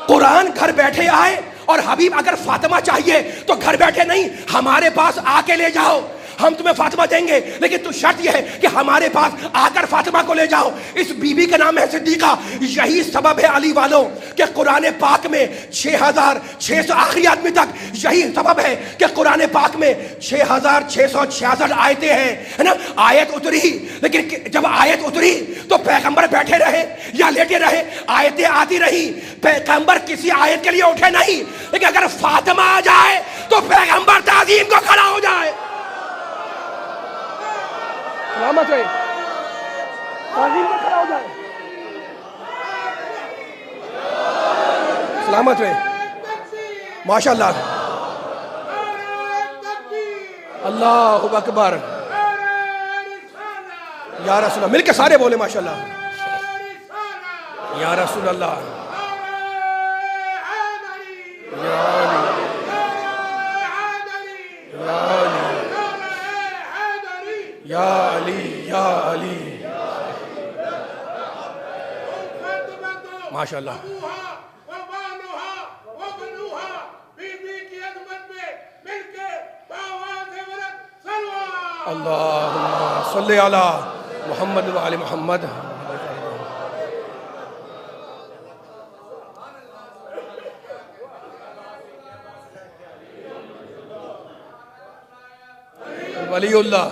قرآن گھر بیٹھے آئے، اور حبیب اگر فاطمہ چاہیے تو گھر بیٹھے نہیں، ہمارے پاس آ کے لے جاؤ، ہم تمہیں فاطمہ دیں گے، لیکن تو شرط یہ ہے کہ ہمارے پاس آ کر فاطمہ کو لے جاؤ۔ اس بی بی کا نام ہے صدیقہ۔ یہی سبب ہے علی والوں کہ قرآن پاک میں 6600 آخری آدمی تک، یہی سبب ہے کہ قرآن پاک میں 6666 آیتیں ہیں، ہے نا؟ آیت اتری، لیکن جب آیت اتری تو پیغمبر بیٹھے رہے یا لیٹے رہے، آیتیں آتی رہی، پیغمبر کسی آیت کے لیے اٹھے نہیں، لیکن اگر فاطمہ آ جائے تو پیغمبر تعظیم کو کھڑا ہو جائے۔ سلامت رہے، تعظیم کو کھڑا ہو جائے، سلامت رہے، ماشاءاللہ، اللہ اکبر، یا رسول اللہ، مل کے سارے بولے ماشاءاللہ، یا رسول اللہ، یا علی، یا علی، یا علی، یا علی، ماشاءاللہ، اللہم صلی علی محمد و آل محمد۔ ولی اللہ،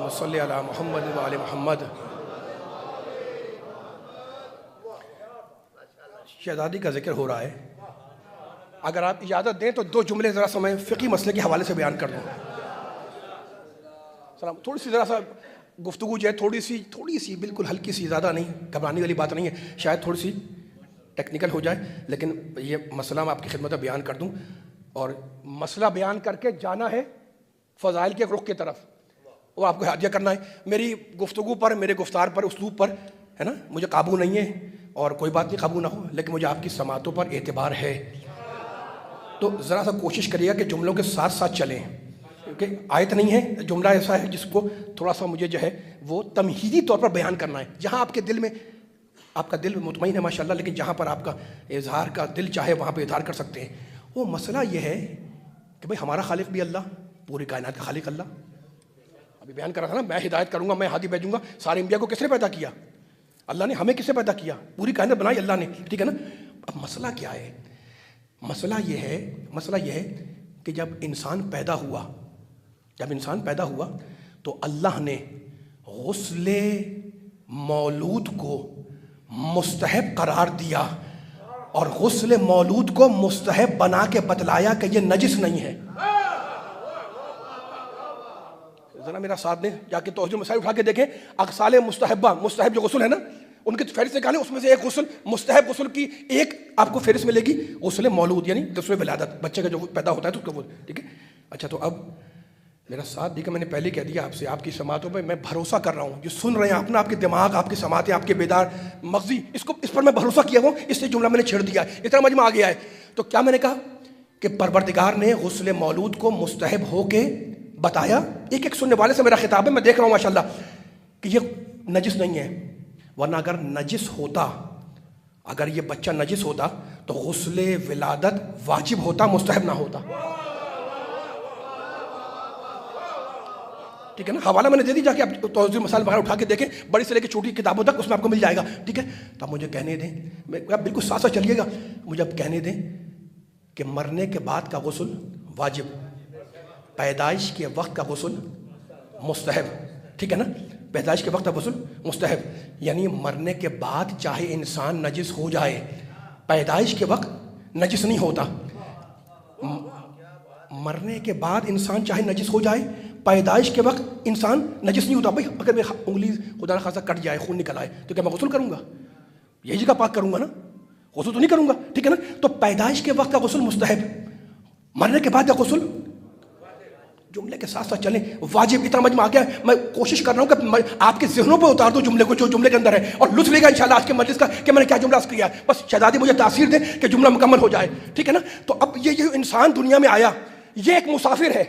اللہم صلی علی محمد و آل محمد. شہزادی کا ذکر ہو رہا ہے. اگر آپ اجازت دیں تو 2 جملے ذرا سا میں فقہی مسئلے کے حوالے سے بیان کر دوں. سلام. تھوڑی سی ذرا سا گفتگو جو ہے تھوڑی سی بالکل ہلکی سی، زیادہ نہیں، گھبرانے والی بات نہیں ہے. شاید تھوڑی سی ٹیکنیکل ہو جائے، لیکن یہ مسئلہ میں آپ کی خدمت میں بیان کر دوں. اور مسئلہ بیان کر کے جانا ہے فضائل کے رخ کی طرف، اور آپ کو ہدیہ کرنا ہے. میری گفتگو پر، میرے گفتار پر، اسلوب پر ہے نا مجھے قابو نہیں ہے، اور کوئی بات نہیں قابو نہ ہو، لیکن مجھے آپ کی سماعتوں پر اعتبار ہے. تو ذرا سا کوشش کریے گا کہ جملوں کے ساتھ ساتھ چلیں، کیونکہ آیت نہیں ہے، جملہ ایسا ہے جس کو تھوڑا سا مجھے جو ہے وہ تمہیدی طور پر بیان کرنا ہے. جہاں آپ کے دل میں، آپ کا دل مطمئن ہے ماشاءاللہ، لیکن جہاں پر آپ کا اظہار کا دل چاہے وہاں پہ اظہار کر سکتے ہیں. وہ مسئلہ یہ ہے کہ بھئی ہمارا خالق بھی اللہ، پوری کائنات کا خالق اللہ. ابھی بیان کر رہا تھا نا، میں ہدایت کروں گا، میں ہادی بھیجوں گا. سارے انبیاء کو کس نے پیدا کیا؟ اللہ نے. ہمیں کس نے پیدا کیا؟ پوری کائنات بنائی اللہ نے. ٹھیک ہے نا. اب مسئلہ کیا ہے؟ مسئلہ یہ ہے کہ جب انسان پیدا ہوا تو اللہ نے غسل مولود کو مستحب قرار دیا، اور غسل مولود کو مستحب بنا کے بتلایا کہ یہ نجس نہیں ہے. ذرا میرا ساتھ دیں، جا کے توحید المسائل اٹھا کے دیکھیں. اغسال مستحبہ، مستحب جو غسل ہے نا، ان کی فہرست نکالیں، اس میں سے ایک غسل، مستحب غسل کی ایک آپ کو فہرست ملے گی، غسل مولود، یعنی غسل ولادت، بچے کا جو پیدا ہوتا ہے تو اس کا وہ. ٹھیک ہے. اچھا، تو اب میرا ساتھ دیکھیں، میں نے پہلے کہہ دیا آپ سے، آپ کی سماعتوں پہ میں بھروسہ کر رہا ہوں. جو سن رہے ہیں آپ نا، آپ کے دماغ، آپ کی سماعتیں، آپ کے بیدار مغزی، اس پر میں بھروسہ کیا ہوں، اس لیے جملہ میں نے چھیڑ دیا ہے، اتنا مجھ میں آ گیا ہے. تو کیا میں نے کہا کہ پروردگار نے غسل مولود کو مستحب ہو کے بتایا. ایک سننے والے سے میرا خطاب ہے، میں دیکھ رہا ہوں ماشاءاللہ کہ یہ نجس نہیں ہے. ورنہ اگر نجس ہوتا، اگر یہ بچہ نجس ہوتا تو غسل ولادت واجب ہوتا، مستحب نہ ہوتا. ٹھیک ہے نا. حوالہ میں نے دے دی، جا کے آپ توحید المسائل وغیرہ اٹھا کے دیکھیں، بڑی سے لے کے چھوٹی کتابوں تک، اس میں آپ کو مل جائے گا. ٹھیک ہے. تو اب مجھے کہنے دیں، آپ بالکل ساتھ ساتھ چلیے گا، مجھے اب کہنے دیں کہ مرنے کے بعد کا غسل واجب، پیدائش کے وقت کا غسل مستحب. ٹھیک ہے نا. پیدائش کے وقت کا غسل مستحب، یعنی مرنے کے بعد چاہے انسان نجس ہو جائے، پیدائش کے وقت نجس نہیں ہوتا. مرنے کے بعد انسان چاہے نجس ہو جائے، پیدائش کے وقت انسان نجس نہیں ہوتا. بھائی اگر میری انگلی خدا نہ خاصہ کٹ جائے، خون نکل آئے، تو کیا میں غسل کروں گا؟ یہی جگہ پاک کروں گا نا، غسل تو نہیں کروں گا. ٹھیک ہے نا. تو پیدائش کے وقت کا غسل مستحب، مرنے کے بعد کا غسل، جملے کے ساتھ ساتھ چلیں، واجب. اتنا مجمع آ گیا. میں کوشش کر رہا ہوں کہ آپ کے ذہنوں پہ اتار دوں جملے کو، جو جملے کے اندر ہے، اور لطف لے گا انشاءاللہ آج کے مجلس کا کہ میں نے کیا جملہ عرض کیا ہے. بس شہزادی مجھے تاثیر دیں کہ جملہ مکمل ہو جائے. ٹھیک ہے نا. تو اب یہ انسان دنیا میں آیا، یہ ایک مسافر ہے،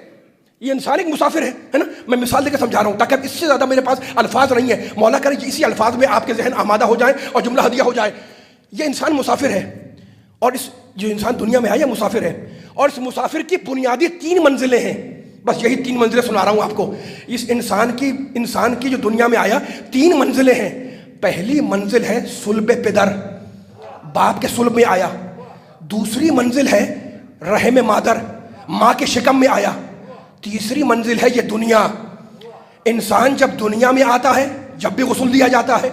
یہ انسان ایک مسافر ہے نا. میں مثال دے کے سمجھا رہا ہوں تاکہ اس سے زیادہ میرے پاس الفاظ نہیں ہے. مولا کرے اسی الفاظ میں آپ کے ذہن آمادہ ہو جائیں اور جملہ ہدیہ ہو جائے. یہ انسان مسافر ہے، اور اس جو انسان دنیا میں آیا مسافر ہے، اور اس مسافر کی بنیادی 3 منزلیں ہیں. بس یہی 3 منزلیں سنا رہا ہوں آپ کو. اس انسان کی جو دنیا میں آیا 3 منزلیں ہیں. پہلی منزل ہے صلب پدر، باپ کے صلب میں آیا. دوسری منزل ہے رحم مادر، ماں کے شکم میں آیا. تیسری منزل ہے یہ دنیا. انسان جب دنیا میں آتا ہے جب بھی غسل دیا جاتا ہے،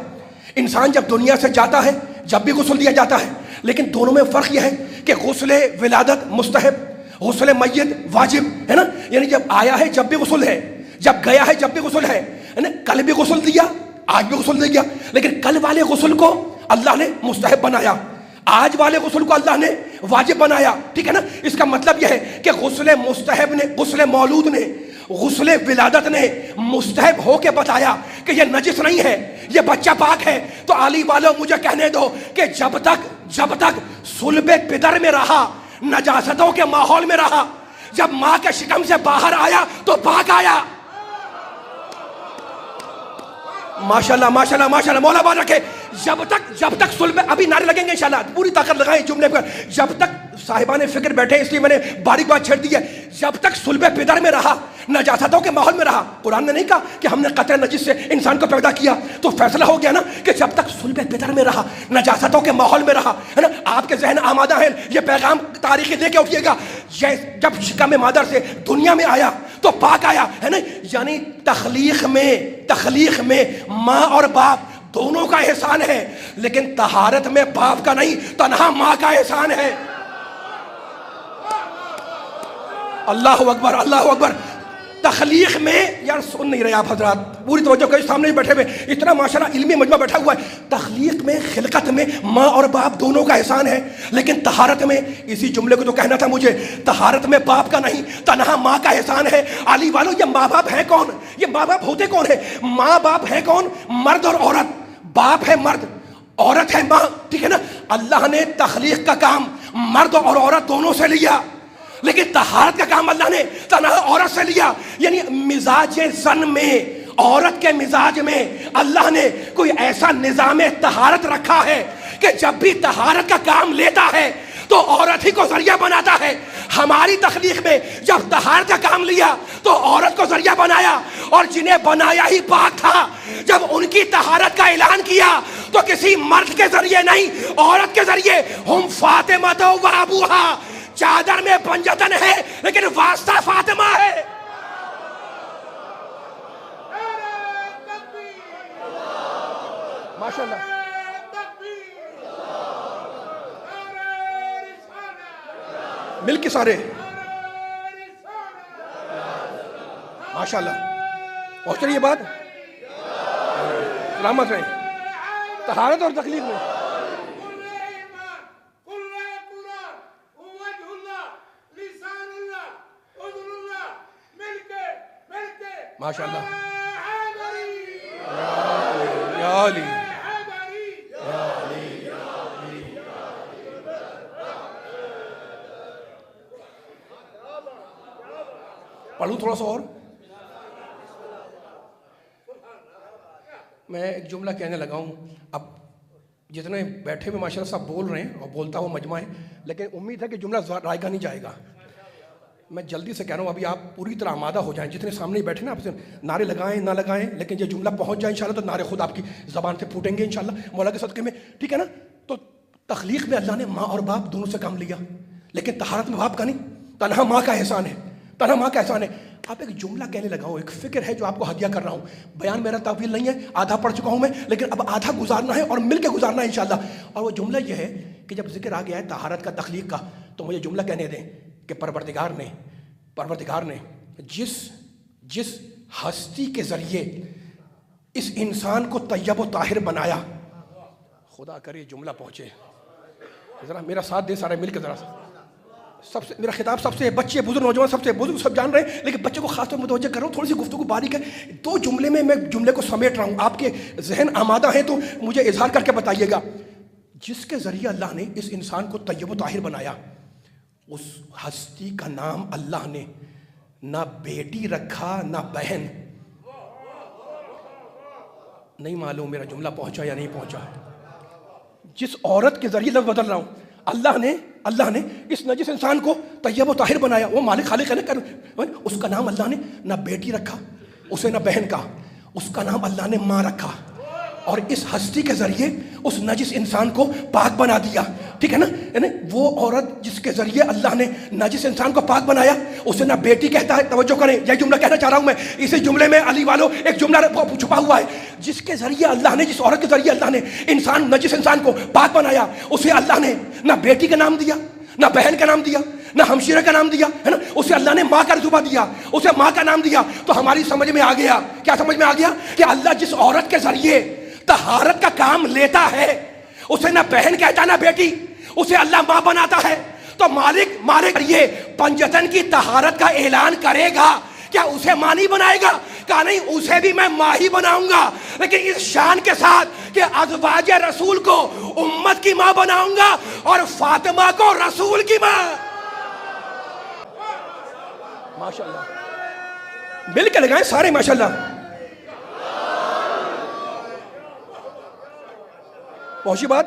انسان جب دنیا سے جاتا ہے جب بھی غسل دیا جاتا ہے. لیکن دونوں میں فرق یہ ہے کہ غسل ولادت مستحب، غسل میت واجب ہے نا. یعنی جب آیا ہے جب بھی غسل ہے، جب گیا ہے جب بھی غسل ہے نا. کل بھی غسل دیا، آج بھی غسل دیا، لیکن کل والے غسل کو اللہ نے مستحب بنایا، آج والے غسل کو اللہ نے واجب بنایا. ٹھیک ہے نا. اس کا مطلب یہ ہے کہ غسل مستحب نے، غسل مولود نے، غسل ولادت نے مستحب ہو کے بتایا کہ یہ نجس نہیں ہے، یہ بچہ پاک ہے. تو علی والوں مجھے کہنے دو کہ جب تک صلب پدر میں رہا، نجاستوں کے ماحول میں رہا، جب ماں کے شکم سے باہر آیا تو پاک آیا. ماشاءاللہ ماشاءاللہ ماشاءاللہ. مولا بات رکھے. جب تک صلب، ابھی نعرے لگیں گے انشاءاللہ، پوری طاقت لگائیں جملے پر. جب تک صاحبان فکر بیٹھے، اس لیے میں نے باریک بات چھیڑ دی ہے. جب تک صلب پدر میں رہا، نجاستوں کے ماحول میں رہا. قرآن نے نہیں کہا کہ ہم نے قطرہ نجس سے انسان کو پیدا کیا، تو فیصلہ ہو گیا نا کہ جب تک صلب پدر میں رہا، نجاستوں کے ماحول میں رہا ہے نا. آپ کے ذہن آمادہ ہے، یہ پیغام تاریخی دے کے اٹھیے گا. جب شکم مادر سے دنیا میں آیا تو پاک آیا ہے نا. یعنی تخلیق میں ماں اور باپ دونوں کا احسان ہے، لیکن طہارت میں باپ کا نہیں، تنہا ماں کا احسان ہے. اللہ اکبر اللہ اکبر. تخلیق میں یار سن نہیں رہے آپ حضرات، پوری توجہ کریں، سامنے بیٹھے ہوئے اتنا ماشاءاللہ علمی مجمع بیٹھا ہوا ہے. تخلیق میں خلقت میں ماں اور باپ دونوں کا احسان ہے، لیکن طہارت میں، اسی جملے کو تو کہنا تھا مجھے، طہارت میں باپ کا نہیں تنہا ماں کا احسان ہے. علی والو یہ ماں باپ ہے کون؟ یہ ماں باپ ہوتے کون ہیں؟ ماں باپ ہے کون؟ مرد اور عورت. باپ ہے مرد، عورت ہے ماں، ٹھیک ہے نا. اللہ نے تخلیق کا کام مرد اور عورت دونوں سے لیا، لیکن طہارت کا کام اللہ نے تنہا عورت سے لیا. یعنی مزاج زن میں، عورت کے مزاج میں اللہ نے کوئی ایسا نظام طہارت رکھا ہے کہ جب بھی طہارت کا کام لیتا ہے تو عورت ہی کو ذریعہ بناتا ہے. ہماری تخلیق میں جب طہارت کا کام لیا تو عورت کو ذریعہ بنایا، اور جنہیں بنایا ہی پاک تھا جب ان کی طہارت کا اعلان کیا تو کسی مرد کے ذریعے نہیں، عورت کے ذریعے. ہم فاطمہ و ابوہا، چادر میں پنجتن ہے لیکن واسطہ فاطمہ ہے. ماشاءاللہ مل کے سارے ماشاءاللہ پہنچ رہی ہے بات. سلامت رہیں. طہارت اور تخلیق میں ماشاءاللہ یا علی پڑھوں تھوڑا سا اور. میں ایک جملہ کہنے لگا ہوں. اب جتنے بیٹھے ہوئے ماشاءاللہ سب بول رہے ہیں اور بولتا ہوا مجمع ہے، لیکن امید ہے کہ جملہ رائے گا نہیں جائے گا. میں جلدی سے کہہ رہا ہوں ابھی آپ پوری طرح آمادہ ہو جائیں. جتنے سامنے بیٹھے نا آپ سے نعرے لگائیں نہ لگائیں، لیکن یہ جملہ پہنچ جائے انشاءاللہ تو نعرے خود آپ کی زبان سے پھوٹیں گے انشاءاللہ مولا کے صدقے میں، ٹھیک ہے نا. تو تخلیق میں اللہ نے ماں اور باپ دونوں سے کام لیا، لیکن طہارت میں باپ کا نہیں، تنہا ماں کا احسان ہے، تنہا ماں کا احسان ہے. آپ ایک جملہ کہنے لگا ہوں، ایک فکر ہے جو آپ کو ہدیہ کر رہا ہوں. بیان میرا طویل نہیں ہے، آدھا پڑھ چکا ہوں میں، لیکن اب آدھا گزارنا ہے اور مل کے گزارنا ہے انشاءاللہ. اور وہ جملہ یہ ہے کہ جب ذکر آ گیا ہے طہارت کا تخلیق کا، تو مجھے جملہ کہنے دیں کہ پروردگار نے جس ہستی کے ذریعے اس انسان کو طیب و طاہر بنایا، خدا کرے جملہ پہنچے. ذرا میرا ساتھ دے سارے مل کے ذرا. سب سے میرا خطاب سب سے بچے بزرگ نوجوان سب سے بزرگ سب جان رہے ہیں، لیکن بچے کو خاص طور متوجہ کر رہا ہوں. تھوڑی سی گفتگو باریک ہے، 2 جملے میں جملے کو سمیٹ رہا ہوں. آپ کے ذہن آمادہ ہیں تو مجھے اظہار کر کے بتائیے گا. جس کے ذریعے اللہ نے اس انسان کو طیب و طاہر بنایا، اس ہستی کا نام اللہ نے نہ بیٹی رکھا نہ بہن. نہیں معلوم میرا جملہ پہنچا یا نہیں پہنچا. جس عورت کے ذریعے لفظ بدل رہا ہوں، اللہ نے اس نجس انسان کو طیب و طاہر بنایا. وہ مالک خالق ہے نا، اس کا نام اللہ نے نہ بیٹی رکھا، اسے نہ بہن کہا، اس کا نام اللہ نے ماں رکھا. اور اس ہستی کے ذریعے اس نجس انسان کو پاک بنا دیا، ٹھیک ہے نا. یعنی وہ عورت جس کے ذریعے اللہ نے نجس انسان کو پاک بنایا، اسے نہ بیٹی کہتا ہے. توجہ کریں، یہ جملہ کہنا چاہ رہا ہوں میں. اسی جملے میں علی والو ایک جملہ چھپا ہوا ہے. جس کے ذریعے اللہ نے، جس عورت کے ذریعے اللہ نے نجس انسان کو پاک بنایا، اسے اللہ نے نہ بیٹی کا نام دیا، نہ بہن کا نام دیا، نہ ہمشیرہ کا نام دیا، ہے نا. اسے اللہ نے ماں کا رتبہ دیا، اسے ماں کا نام دیا. تو ہماری سمجھ میں آ گیا، کیا سمجھ میں آ گیا کہ اللہ جس عورت کے ذریعے طہارت کا کام لیتا ہے، اسے نہ بہن کہتا نہ بیٹی، اسے اللہ ماں بناتا ہے. تو مالک یہ پنجتن کی طہارت کا اعلان کرے گا، کیا اسے ماں نہیں بنائے گا؟ کہا نہیں، اسے بھی میں ماں ہی بناؤں گا، لیکن اس شان کے ساتھ کہ ازواج رسول کو امت کی ماں بناؤں گا اور فاطمہ کو رسول کی ماں. ماشاءاللہ مل کے لگائیں سارے ماشاءاللہ. پہنچی بات؟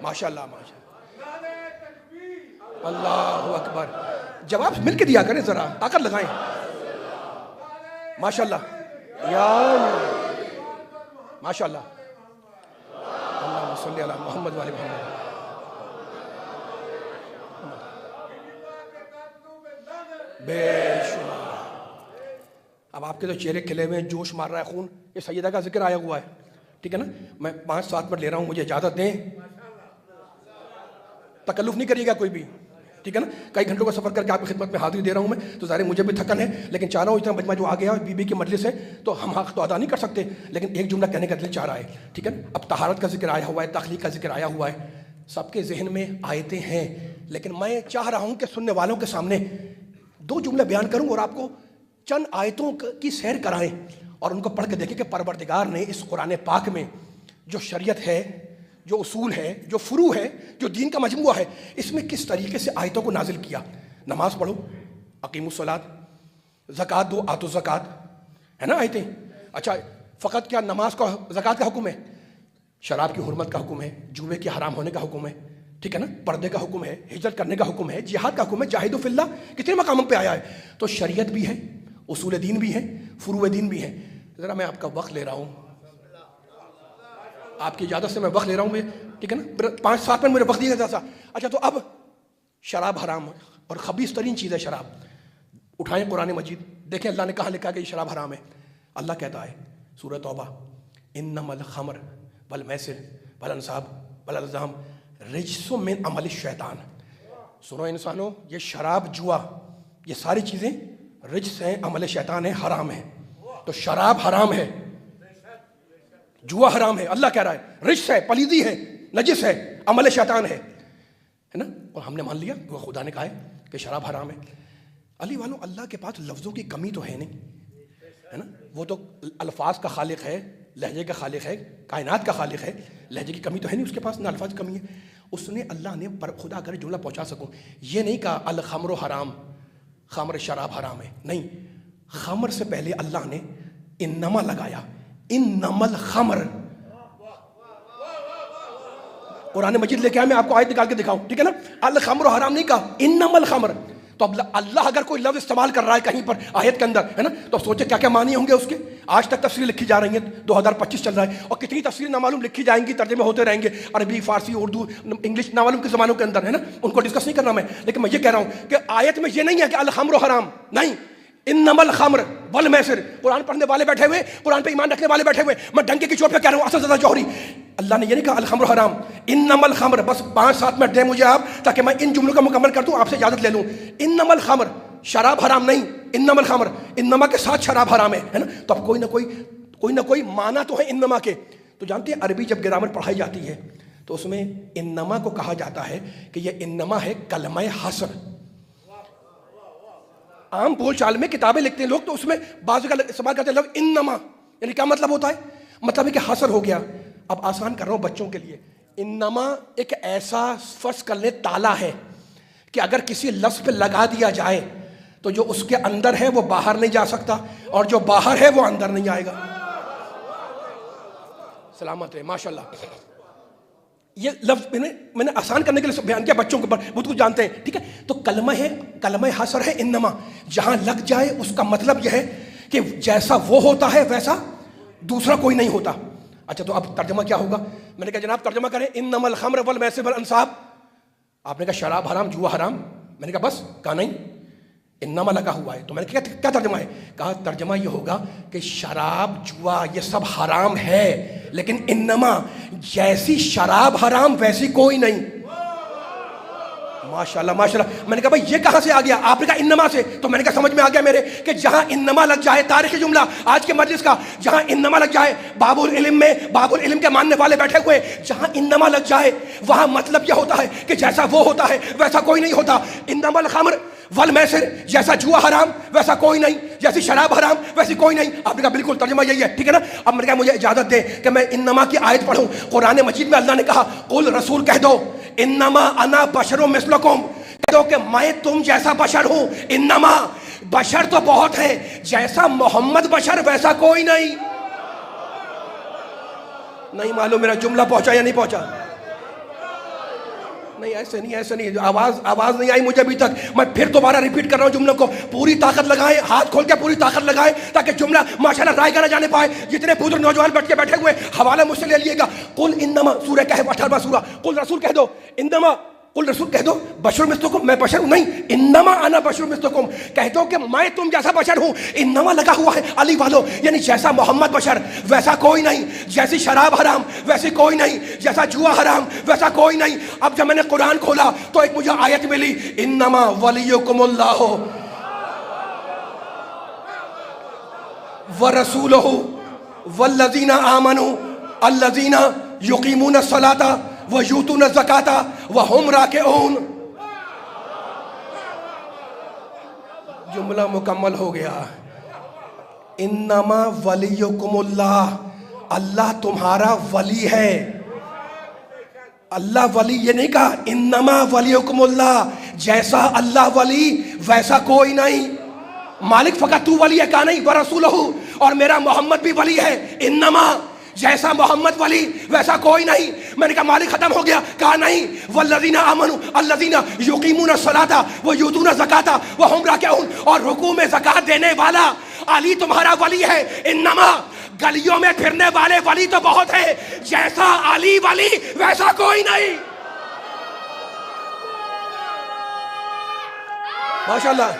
ماشاءاللہ اللہ اکبر. جواب مل کے دیا کریں، ذرا طاقت لگائیں. ماشاءاللہ یا ماشاءاللہ. اللہم صلی علی محمد و آل محمد. بے شمار. اب آپ کے تو چہرے کھلے ہوئے ہیں, جوش مار رہا ہے خون. یہ سیدہ کا ذکر آیا ہوا ہے, ٹھیک ہے نا. میں 5-7 منٹ لے رہا ہوں, مجھے اجازت دیں. تکلف نہیں کریے گا کوئی بھی, ٹھیک ہے نا. کئی گھنٹوں کا سفر کر کے آپ کی خدمت میں حاضری دے رہا ہوں میں, تو ظاہر مجھے بھی تھکن ہے, لیکن چاہ رہا ہوں اتنا مجمع جو آ گیا بی بی کی مجلس ہے تو ہم حق تو ادا نہیں کر سکتے, لیکن ایک جملہ کہنے کا دل چاہ رہا ہے, ٹھیک ہے. اب طہارت کا ذکر آیا ہوا ہے, تخلیق کا ذکر آیا ہوا ہے, سب کے ذہن میں آیتیں ہیں, لیکن میں چاہ رہا ہوں کہ سننے والوں کے سامنے 2 جملے بیان کروں اور آپ کو چند آیتوں کی سیر کرائیں اور ان کو پڑھ کے دیکھیں کہ پروردگار نے اس قرآن پاک میں جو شریعت ہے, جو اصول ہے, جو فروع ہے, جو دین کا مجموعہ ہے, اس میں کس طریقے سے آیتوں کو نازل کیا. نماز پڑھو, اقیموا الصلاۃ, زکوٰۃ دو, آتوا الزکوٰۃ, ہے نا آیتیں. اچھا فقط کیا نماز کا زکوٰۃ کا حکم ہے؟ شراب کی حرمت کا حکم ہے, جوئے کے حرام ہونے کا حکم ہے, ٹھیک ہے نا, پردے کا حکم ہے, ہجرت کرنے کا حکم ہے, جہاد کا حکم ہے, جاہدوا فی اللہ, کتنے مقاموں پہ آیا ہے. تو شریعت بھی ہے, اصول دین بھی ہے, فروع دین بھی ہے. ذرا میں آپ کا وقت لے رہا ہوں, آپ کی اجازت سے میں وقت لے رہا ہوں, ٹھیک ہے نا. 5-7 منٹ میرے وقت دیا جاتا. اچھا تو اب شراب حرام اور خبیث ترین چیز ہے شراب. اٹھائیں قرآن مجید, دیکھیں اللہ نے کہاں لکھا کہ یہ شراب حرام ہے. اللہ کہتا ہے سورہ توبہ, انما الخمر والمیسر والانصاب والازلام رجس من عمل الشیطان. سنو انسانوں, یہ شراب, جوا, یہ ساری چیزیں رجس ہیں, عمل شیطان ہے, حرام ہے. تو شراب حرام ہے, جوا حرام ہے, اللہ کہہ رہا ہے رجس ہے, پلیدی ہے, نجس ہے, عمل شیطان ہے نا. اور ہم نے مان لیا وہ خدا نے کہا ہے کہ شراب حرام ہے. علی والوں, اللہ کے پاس لفظوں کی کمی تو ہے نہیں, ہے نا. وہ تو الفاظ کا خالق ہے, لہجے کا خالق ہے, کائنات کا خالق ہے, لہجے کی کمی تو ہے نہیں اس کے پاس, نہ الفاظ کی کمی ہے. اس نے, اللہ نے, پر خدا اگر جملہ پہنچا سکوں, یہ نہیں کہا الخمر حرام, خمر شراب حرام ہے, نہیں. خمر سے پہلے اللہ نے انما لگایا, انما الخمر. قرآن مجید لے کے آئے, میں آپ کو آیت نکال کے دکھاؤں, ٹھیک ہے نا. الخمر حرام نہیں کہا, انما الخمر. تو اب اللہ اگر کوئی لفظ استعمال کر رہا ہے کہیں پر آیت کے اندر, ہے نا, تو سوچے کیا کیا معنی ہوں گے اس کے. آج تک تفسیر لکھی جا رہی ہیں, 2025 چل رہا ہے, اور کتنی تفسیر نامعلوم لکھی جائیں گی, ترجمے ہوتے رہیں گے, عربی, فارسی, اردو, انگلش, نامعلوم کے زمانوں کے اندر, ہے نا. ان کو ڈسکس نہیں کرنا میں, لیکن میں یہ کہہ رہا ہوں کہ آیت میں یہ نہیں ہے کہ الخمر حرام, نہیں. انما الخمر والمیسر. قرآن پڑھنے والے بیٹھے ہوئے, قرآن پہ ایمان رکھنے والے بیٹھے ہوئے, میں ڈنکے کی چوٹ پہ کہہ رہا ہوں اسد زدہ جوہری, اللہ نے یہ نہیں کہا الخمر حرام, انما الخمر. بس 5-7 منٹ دیں مجھے آپ, تاکہ میں ان جملوں کا مکمل کر دوں, آپ سے اجازت لے لوں. انما الخمر, شراب حرام نہیں, انما الخمر, انما کے ساتھ شراب حرام ہے نا. تو اب کوئی نہ کوئی معنی تو ہے انما کے. تو جانتے ہیں عربی جب گرامر پڑھائی جاتی ہے تو اس میں انما کو کہا جاتا ہے کہ یہ انما ہے کلمہ حصر. عام بول چال میں کتابیں لکھتے ہیں لوگ, تو اس میں بعض کا استعمال کرتے ہیں لوگ انما, یعنی کیا مطلب ہوتا ہے, مطلب ہے کہ حصر ہو گیا. اب آسان کر رہا ہوں بچوں کے لیے, انما ایک ایسا فرض کر لیں تالا ہے کہ اگر کسی لفظ پہ لگا دیا جائے تو جو اس کے اندر ہے وہ باہر نہیں جا سکتا, اور جو باہر ہے وہ اندر نہیں آئے گا. سلامت رہے, ماشاءاللہ. یہ لفظ میں نے آسان کرنے کے لیے بیان کیا, بچوں کے اوپر بہت کچھ جانتے ہیں, ٹھیک ہے. تو کلمہ حصر ہے انما, جہاں لگ جائے اس کا مطلب یہ ہے کہ جیسا وہ ہوتا ہے ویسا دوسرا کوئی نہیں ہوتا. اچھا تو اب ترجمہ کیا ہوگا؟ میں نے کہا جناب ترجمہ کریں انما الخمر والمیسر والانصاب. آپ نے کہا شراب حرام, جوا حرام. میں نے کہا بس, کہا نہیں, انما لگا ہوا ہے. تو میں نے کہا کیا ترجمہ ہے؟ کہا ترجمہ یہ ہوگا کہ شراب, جوا, یہ سب حرام ہے, لیکن انما جیسی شراب حرام ویسی کوئی نہیں. ماشاءاللہ ماشاءاللہ. میں نے کہا بھائی یہ کہاں سے آ گیا؟ آپ نے کہا انما سے. تو میں نے کہا سمجھ میں آ گیا میرے کہ جہاں انما لگ جائے, تاریخی جملہ آج کے مجلس کا, جہاں انما لگ جائے, باب العلم میں باب العلم کے ماننے والے بیٹھے ہوئے, جہاں انما لگ جائے وہاں مطلب یہ ہوتا ہے کہ جیسا وہ ہوتا ہے ویسا کوئی نہیں ہوتا. انما الخمر والمیسر, جیسا جوا حرام ویسا کوئی نہیں, جیسی شراب حرام ویسی کوئی نہیں. آپ نے کہا بالکل ترجمہ یہی ہے, ٹھیک ہے نا. اب میں نے کہا مجھے اجازت دے کہ میں انما کی آیت پڑھوں. قرآن مجید میں اللہ نے کہا قل, رسول کہہ دو, انما انا بشر مثلکم, کہہ دو کہ میں تم جیسا بشر ہوں. انما, بشر تو بہت ہے, جیسا محمد بشر ویسا کوئی نہیں. نہیں معلوم میرا جملہ پہنچا یا نہیں پہنچا؟ نہیں ایسے نہیں, آواز نہیں آئی مجھے ابھی تک. میں پھر دوبارہ ریپیٹ کر رہا ہوں جملوں کو. پوری طاقت لگائیں, ہاتھ کھول کے پوری طاقت لگائیں, تاکہ جملہ ماشاءاللہ رائے گا نہ جانے پائے. جتنے بزرگ نوجوان بیٹھ کے بیٹھے ہوئے, حوالہ مجھ سے لے لیے گا. قل انما, سورہ کہف 18واں سورہ, قل, رسول کہہ دو, انما, قل رسول کہہ دو بشر مثلکم، میں بشر ہوں نہیں، انما انا بشر مثلکم، کہہ دو کہ میں تم جیسا بشر ہوں. انما لگا ہوا ہے علی والو، یعنی جیسا محمد بشر ویسا کوئی نہیں، جیسی شراب حرام ویسی کوئی نہیں، جیسا جوا حرام ویسا کوئی نہیں. اب جب میں نے قرآن کھولا تو ایک مجھے آیت ملی، انما ولیکم اللہ ورسولہ والذین آمنوا الذین یقیمون الصلاۃ وَيُؤْتُونَ الزَّكَاةَ وَهُمْ رَاكِعُونَ. جملہ مکمل ہو گیا. انما ولیکم اللہ، اللہ تمہارا ولی ہے. اللہ ولی یہ نہیں کہا، انما ولیکم اللہ، جیسا اللہ ولی ویسا کوئی نہیں. مالک فقط تو ولی ہے کہا نہیں، ورسولہ، اور میرا محمد بھی ولی ہے. انما جیسا محمد ولی ویسا کوئی نہیں. میں نے کہا مالک ختم ہو گیا، کہا نہیں، والذین آمنوا الذین یقیمون الصلاۃ ویؤتون الزکاۃ وہم راکعون، اور رکوع میں زکات دینے والا علی تمہارا ولی ہے. انما گلیوں میں پھرنے والے ولی تو بہت ہے، جیسا علی ولی ویسا کوئی نہیں. ماشاءاللہ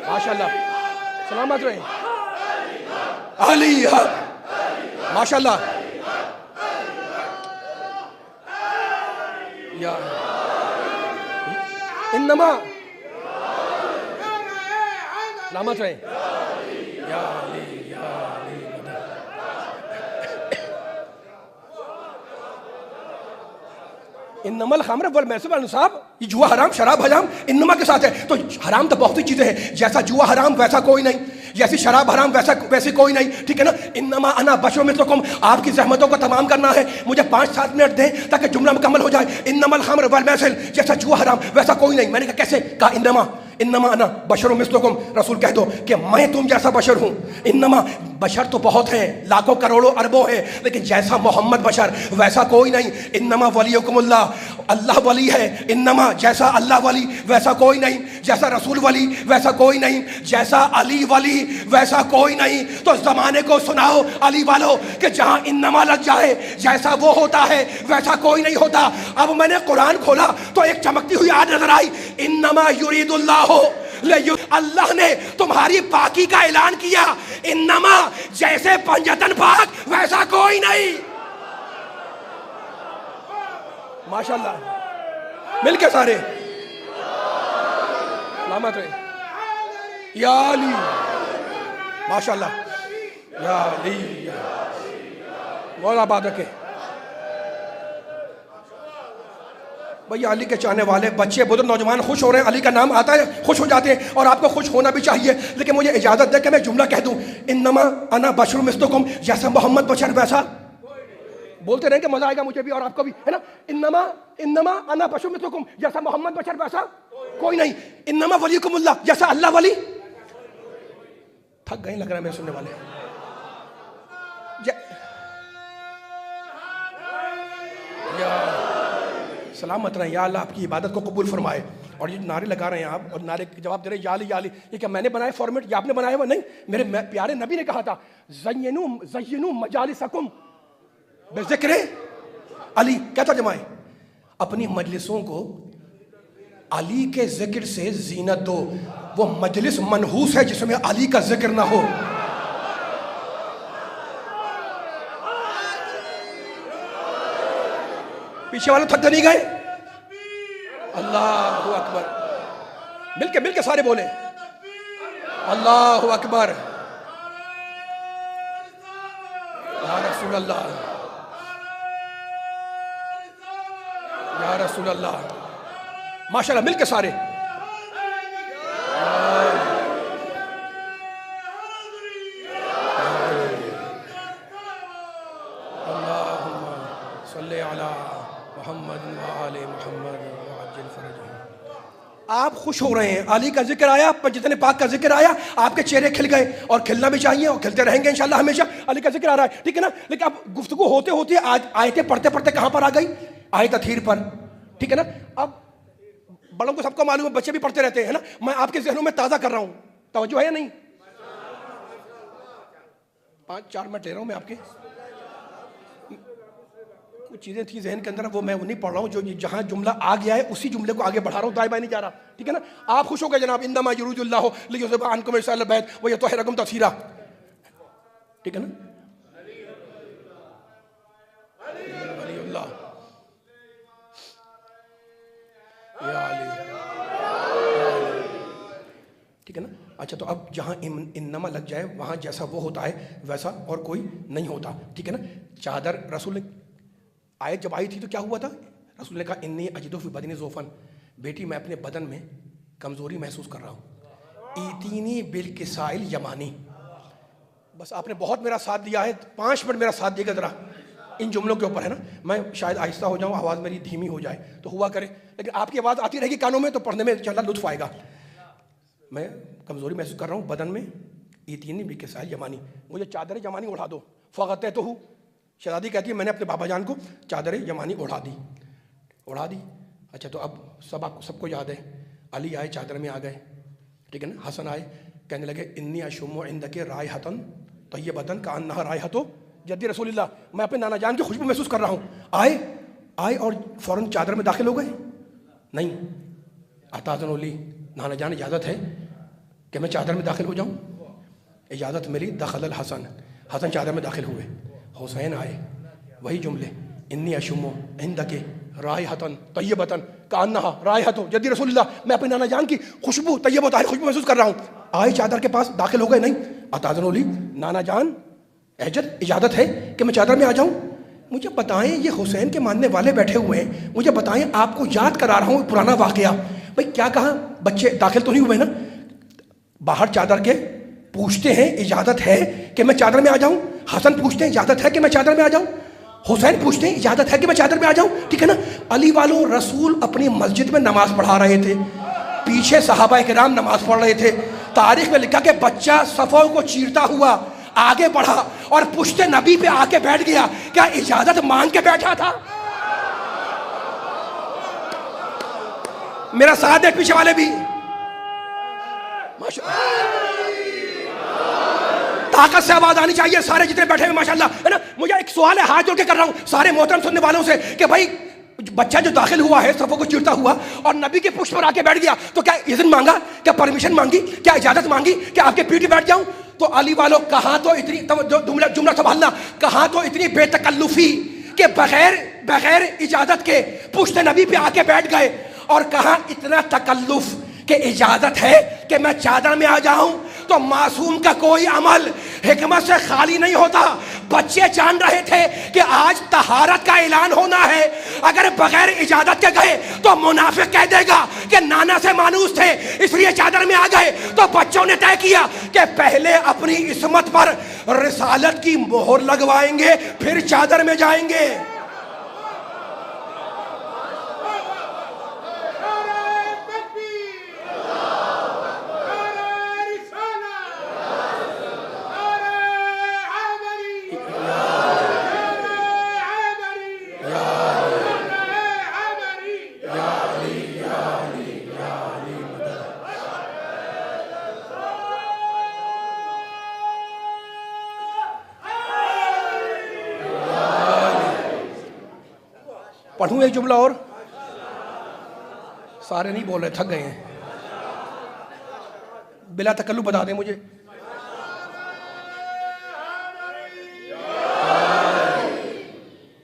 ماشاءاللہ، سلامت رہے. علی ماشاءاللہ. یا انما سلامت رہے. یا علی یا علی. انما الخمر والمیسر والانصاب، یہ جوا حرام شراب حرام انما کے ساتھ ہے. تو حرام تو بہت سی چیزیں ہیں، جیسا جوا حرام ویسا کوئی نہیں، جیسی شراب حرام ویسے کوئی نہیں. ٹھیک ہے نا. انما انا بشر مثلکم، آپ کی زحمتوں کو تمام کرنا ہے، مجھے 5-7 منٹ دیں تاکہ جملہ مکمل ہو جائے. انما الخمر والمیسر، جیسا جوا حرام ویسا کوئی نہیں. میں نے کہا کیسے؟ کہا انما انا بشر مثلکم، رسول کہہ دو کہ میں تم جیسا بشر ہوں. انما بشر تو بہت ہیں، لاکھوں کروڑوں اربوں ہیں، لیکن جیسا محمد بشر ویسا کوئی نہیں. انما ولیکم اللہ، اللہ ولی ہے. انما جیسا اللہ ولی ویسا کوئی نہیں، جیسا رسول ولی ویسا کوئی نہیں، جیسا علی ولی ویسا کوئی نہیں. تو زمانے کو سناؤ علی والو کہ جہاں انما لگ جائے، جیسا وہ ہوتا ہے ویسا کوئی نہیں ہوتا. اب میں نے قرآن کھولا تو ایک چمکتی ہوئی آیت نظر آئی، انما یرید اللہ، اللہ نے تمہاری پاکی کا اعلان کیا. انما جیسے پنجتن پاک ویسا کوئی نہیں. ماشاءاللہ مل کے سارے سلامت رہے. یا علی ماشاءاللہ، یا علی بہت آباد رکھے. بھئی علی کے چاہنے والے بچے بزرگ نوجوان خوش ہو رہے ہیں، علی کا نام آتا ہے خوش ہو جاتے ہیں، اور آپ کو خوش ہونا بھی چاہیے. لیکن مجھے اجازت دے کہ میں جملہ کہہ دوں، انما انا بشر مثلکم، جیسا محمد بشر ویسا. بولتے رہیں کہ مزہ آئے گا مجھے بھی اور آپ کو بھی، ہے نا. انما انا بشر مثلکم، جیسا محمد بشر ویسا کوئی نہیں. انما ولیکم اللہ، جیسا اللہ ولی. تھک گئے لگ رہا ہے میرے سننے والے. سلامت رہیں. یا اللہ آپ کی عبادت کو قبول فرمائے. اور یہ نعرے لگا رہے ہیں آپ، اور نعرے کے جواب دے رہے ہیں یا علی یا علی. یہ کیا میں نے بنایا فارمیٹ یا آپ نے بنایا ہوا؟ نہیں، میرے پیارے نبی نے کہا تھا زینوا مجالسکم بذکر علی. کیا ترجمہ ہے؟ اپنی مجلسوں کو علی کے ذکر سے زینت دو. وہ مجلس منحوس ہے جس میں علی کا ذکر نہ ہو. پیچھے والے تھک نہیں گئے؟ اللہ اکبر. مل کے سارے بولے اللہ اکبر. یا رسول اللہ، یا رسول اللہ. ماشاءاللہ مل کے سارے. آپ خوش ہو رہے ہیں، علی کا ذکر آیا، پنجتن پاک کا ذکر آیا، آپ کے چہرے کھل گئے، اور کھلنا بھی چاہیے اور کھلتے رہیں گے انشاءاللہ ہمیشہ. علی کا ذکر آ رہا ہے، ٹھیک ہے نا. لیکن اب گفتگو ہوتے ہوتے آیتیں پڑھتے پڑھتے کہاں پر آ گئی؟ آیت تطہیر پر. ٹھیک ہے نا. اب بڑوں کو سب کو معلوم ہے، بچے بھی پڑھتے رہتے ہیں نا. میں آپ کے ذہنوں میں تازہ کر رہا ہوں. توجہ ہے یا نہیں؟ 5-4 منٹ لے رہا ہوں میں آپ کے. کچھ چیزیں تھیں ذہن کے اندر، وہ میں نہیں پڑھ رہا ہوں، جو جہاں جملہ آ گیا ہے اسی جملے کو آگے بڑھا رہا ہوں، دائیں بائیں نہیں جا رہا، ٹھیک ہے نا. آپ خوش ہو گئے جناب، انما یرید اللہ لیذھب عنکم الرجس اہل البیت ویطہرکم تطہیرا، ٹھیک ہے نا. علی اللہ یا علی، ٹھیک ہے نا. اچھا تو اب جہاں انما لگ جائے وہاں جیسا وہ ہوتا ہے ویسا اور کوئی نہیں ہوتا، ٹھیک ہے نا. چادر رسول نے آیت جب آئی تھی تو کیا ہوا تھا؟ رسول نے کہا انی اجد فی بدنی ضعفاً، بیٹی میں اپنے بدن میں کمزوری محسوس کر رہا ہوں. ایتینی بالکسائل یمانی، بس آپ نے بہت میرا ساتھ دیا ہے، 5 منٹ میرا ساتھ دے گا ذرا ان جملوں کے اوپر، ہے نا. میں شاید آہستہ ہو جاؤں، آواز میری دھیمی ہو جائے تو ہوا کرے، لیکن آپ کی آواز آتی رہے گی کانوں میں تو پڑھنے میں انشاءاللہ لطف آئے گا. میں کمزوری محسوس کر رہا ہوں بدن میں، ایتینی بالکسائل یمانی، مجھے چادر یمانی اڑا دو. فغطیتہ، شہزادی کہتی ہے میں نے اپنے بابا جان کو چادر یمانی اڑا دی. اچھا تو اب سب کو یاد ہے، علی آئے چادر میں آ گئے، ٹھیک ہے نا. حسن آئے کہنے لگے انی اشم عندک رائحۃ طیبۃ کأنہا رائحۃ جد رسول اللہ، میں اپنے نانا جان کی خوشبو محسوس کر رہا ہوں. آئے اور فوراً چادر میں داخل ہو گئے. نہیں، اتاذن لی، نانا جان اجازت ہے کہ میں چادر میں داخل ہو جاؤں؟ اجازت ملی. دخل الحسن، حسن چادر میں داخل ہوئے. حسین آئے، وہی جملے، انی اشم عندک رائحۃ طیبۃ کأنہا رائحۃ جد رسول اللہ، میں اپنے نانا جان کی خوشبو طیب و طاہر خوشبو محسوس کر رہا ہوں. آئے چادر کے پاس داخل ہو گئے. نہیں، اتاذن لی، نانا جان اجازت ہے کہ میں چادر میں آ جاؤں؟ مجھے بتائیں، یہ حسین کے ماننے والے بیٹھے ہوئے ہیں، مجھے بتائیں، آپ کو یاد کرا رہا ہوں پرانا واقعہ. بھائی کیا کہا؟ بچے داخل تو نہیں ہوئے نا؟ باہر چادر کے پوچھتے ہیں اجازت ہے کہ میں چادر میں آ جاؤں؟ حسن پوچھتے ہیں اجازت ہے کہ میں چادر میں آ جاؤں؟ حسین پوچھتے ہیں اجازت ہے کہ میں چادر میں آ جاؤں؟ ٹھیک ہے نا. علی والوں، رسول اپنی مسجد میں نماز پڑھا رہے تھے، پیچھے صحابہ کرام نماز پڑھ رہے تھے. تاریخ میں لکھا کہ بچہ صفوں کو چیرتا ہوا آگے بڑھا اور پشت نبی پہ آ کے بیٹھ گیا. کیا اجازت مانگ کے بیٹھا تھا؟ میرا ساتھ دے پیچھے والے بھی، طاقت سے آواز آنی چاہیے سارے جتنے بیٹھے ہوئے ماشاءاللہ، ہے نا. مجھے ایک سوال ہے، ہاتھ جوڑ کے کر رہا ہوں سارے محترم سننے والوں سے، کہ بھائی بچہ جو داخل ہوا ہے صفوں کو چیرتا ہوا اور نبی کے پشت پر آ کے بیٹھ گیا، تو کیا اذن مانگا؟ کیا پرمیشن مانگی؟ کیا اجازت مانگی کہ آپ کے پیٹھ بیٹھ جاؤں؟ تو علی والوں، کہاں تو اتنی جملہ سنبھالنا، کہاں تو اتنی بے تکلفی کہ بغیر اجازت کے پشت نبی پہ آ کے بیٹھ گئے، اور کہاں اتنا تکلف کہ اجازت ہے کہ میں چادر میں آ جاؤں. تو معصوم کا کوئی عمل حکمت سے خالی نہیں ہوتا. بچے جان رہے تھے کہ آج طہارت کا اعلان ہونا ہے، اگر بغیر اجازت کے گئے تو منافق کہہ دے گا کہ نانا سے مانوس تھے اس لیے چادر میں آ گئے. تو بچوں نے طے کیا کہ پہلے اپنی عصمت پر رسالت کی مہر لگوائیں گے، پھر چادر میں جائیں گے. پڑھوں ایک جملہ اور؟ سارے نہیں بول رہے، تھک گئے ہیں. بلا تکلف بتا دیں مجھے.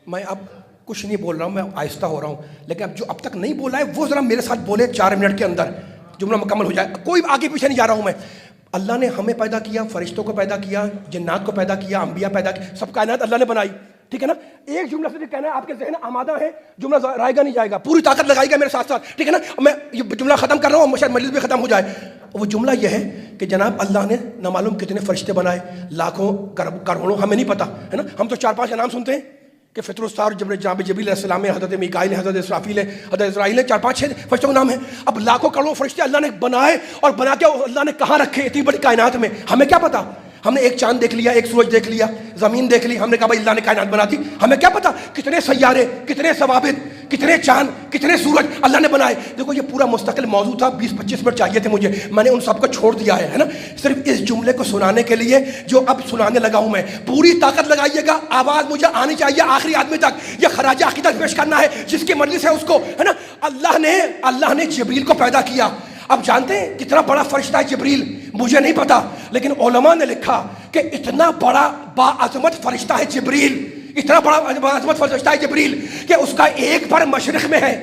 میں اب کچھ نہیں بول رہا ہوں، میں آہستہ ہو رہا ہوں، لیکن اب جو اب تک نہیں بولا ہے وہ ذرا میرے ساتھ بولے 4 منٹ کے اندر جملہ مکمل ہو جائے. کوئی آگے پیچھے نہیں جا رہا ہوں میں. اللہ نے ہمیں پیدا کیا، فرشتوں کو پیدا کیا، جنات کو پیدا کیا، انبیاء پیدا کیا، سب کائنات اللہ نے بنائی، ٹھیک ہے نا. ایک جملہ سے کہنا ہے، آپ کے ذہن آمادہ ہے، جملہ رائے گا نہیں جائے گا، پوری طاقت لگائے گا میرے ساتھ ساتھ، ٹھیک ہے نا. میں یہ جملہ ختم کر رہا ہوں، شاید مجلس بھی ختم ہو جائے. وہ جملہ یہ ہے کہ جناب اللہ نے نہ معلوم کتنے فرشتے بنائے، لاکھوں کروڑوں، ہمیں نہیں پتا ہے نا. ہم تو 4-5 کا نام سنتے ہیں کہ فطر السار، جناب جبریل علیہ السلام ہے، حضرت میکائیل ہے، حضرت اسرافیل ہے، حضرت اسرائیل ہے، 4-5-6 فرشتوں کے نام ہیں. اب لاکھوں کروڑوں فرشتے اللہ نے بنائے، اور بنا کے اللہ نے کہاں رکھے اتنی بڑی کائنات میں، ہمیں کیا پتا. ہم نے ایک چاند دیکھ لیا، ایک سورج دیکھ لیا، زمین دیکھ لی، ہم نے کہا بھائی اللہ نے کائنات بنا دی. ہمیں کیا پتا کتنے سیارے، کتنے ثوابت، کتنے چاند کتنے سورج اللہ نے بنائے. دیکھو یہ پورا مستقل موضوع تھا, 20-25 منٹ چاہیے تھے مجھے, میں نے ان سب کو چھوڑ دیا ہے نا, صرف اس جملے کو سنانے کے لیے جو اب سنانے لگا ہوں میں. پوری طاقت لگائیے گا, آواز مجھے آنی چاہیے آخری آدمی تک. یہ خراج عقیدت پیش کرنا ہے جس کی مجلس ہے اس کو, ہے نا. اللہ نے جبریل کو پیدا کیا. اب جانتے ہیں کتنا بڑا فرشتہ ہے جبریل؟ مجھے نہیں پتا, لیکن علماء نے لکھا کہ اتنا بڑا باعظمت فرشتہ ہے جبریل, اتنا بڑا عظمت فرشتہ ہے جبریل کہ اس کا ایک پر مشرق میں ہے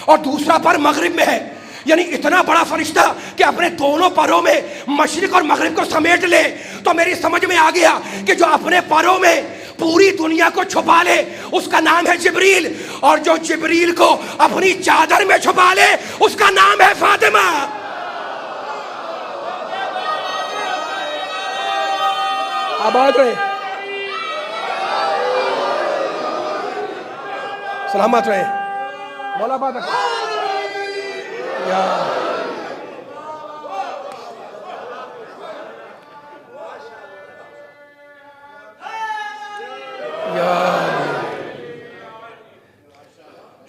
اور دوسرا پر مغرب میں ہے. یعنی اتنا بڑا فرشتہ کہ اپنے دونوں پروں میں مشرق اور مغرب کو سمیٹ لے. تو میری سمجھ میں آ گیا کہ جو اپنے پروں میں پوری دنیا کو چھپا لے اس کا نام ہے جبریل, اور جو جبریل کو اپنی چادر میں چھپا لے اس کا نام ہے فاطمہ. آباد رہے, سلامت رہے, مولا آباد رکھو.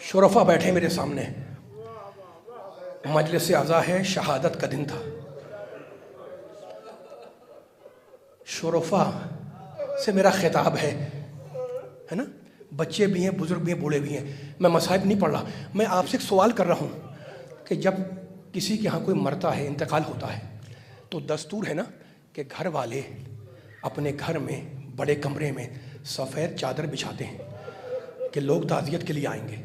شرفا بیٹھے میرے سامنے, مجلس اعزا ہے, شہادت کا دن تھا. شرفا سے میرا خطاب ہے نا, بچے بھی ہیں, بزرگ بھی ہیں, بوڑھے بھی ہیں. میں مصائب نہیں پڑھ رہا, میں آپ سے ایک سوال کر رہا ہوں کہ جب کسی کے ہاں کوئی مرتا ہے, انتقال ہوتا ہے, تو دستور ہے نا کہ گھر والے اپنے گھر میں بڑے کمرے میں سفید چادر بچھاتے ہیں کہ لوگ تعزیت کے لیے آئیں گے,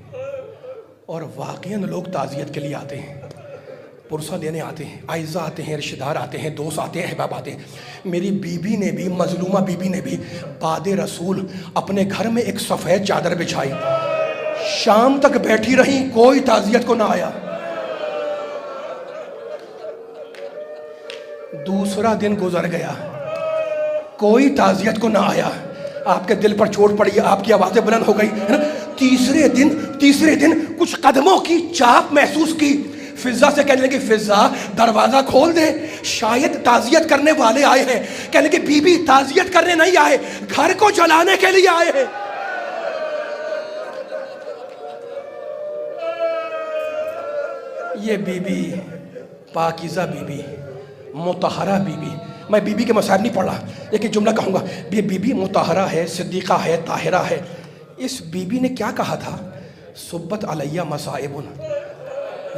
اور واقعاً لوگ تعزیت کے لیے آتے ہیں, پرسہ دینے آتے ہیں, اعزاء آتے ہیں, رشتہ دار آتے ہیں, دوست آتے ہیں, احباب آتے ہیں. میری بیوی نے بھی, مظلومہ بیوی نے بھی بعد رسول اپنے گھر میں ایک سفید چادر بچھائی, شام تک بیٹھی رہی, کوئی تعزیت کو نہ آیا. دوسرا دن گزر گیا, کوئی تعزیت کو نہ آیا. آپ کے دل پر چوٹ پڑی, آپ کی آوازیں بلند ہو گئی, ہے نا. تیسرے دن کچھ قدموں کی چاپ محسوس کی. فضا سے کہنے لگی, فضا دروازہ کھول دے, شاید تعزیت کرنے والے آئے ہیں. کہنے لگی, بی بی تعزیت کرنے نہیں آئے, گھر کو جلانے کے لیے آئے ہیں. یہ بی بی پاکیزہ بی بی, مطہرہ بی بی, میں بی بی کے مصائب نہیں پڑھ رہا, لیکن جملہ کہوں گا, یہ بی بی مطہرہ ہے, صدیقہ ہے, طاہرہ ہے. اس بی بی نے کیا کہا تھا؟ صبت علیہ مصائب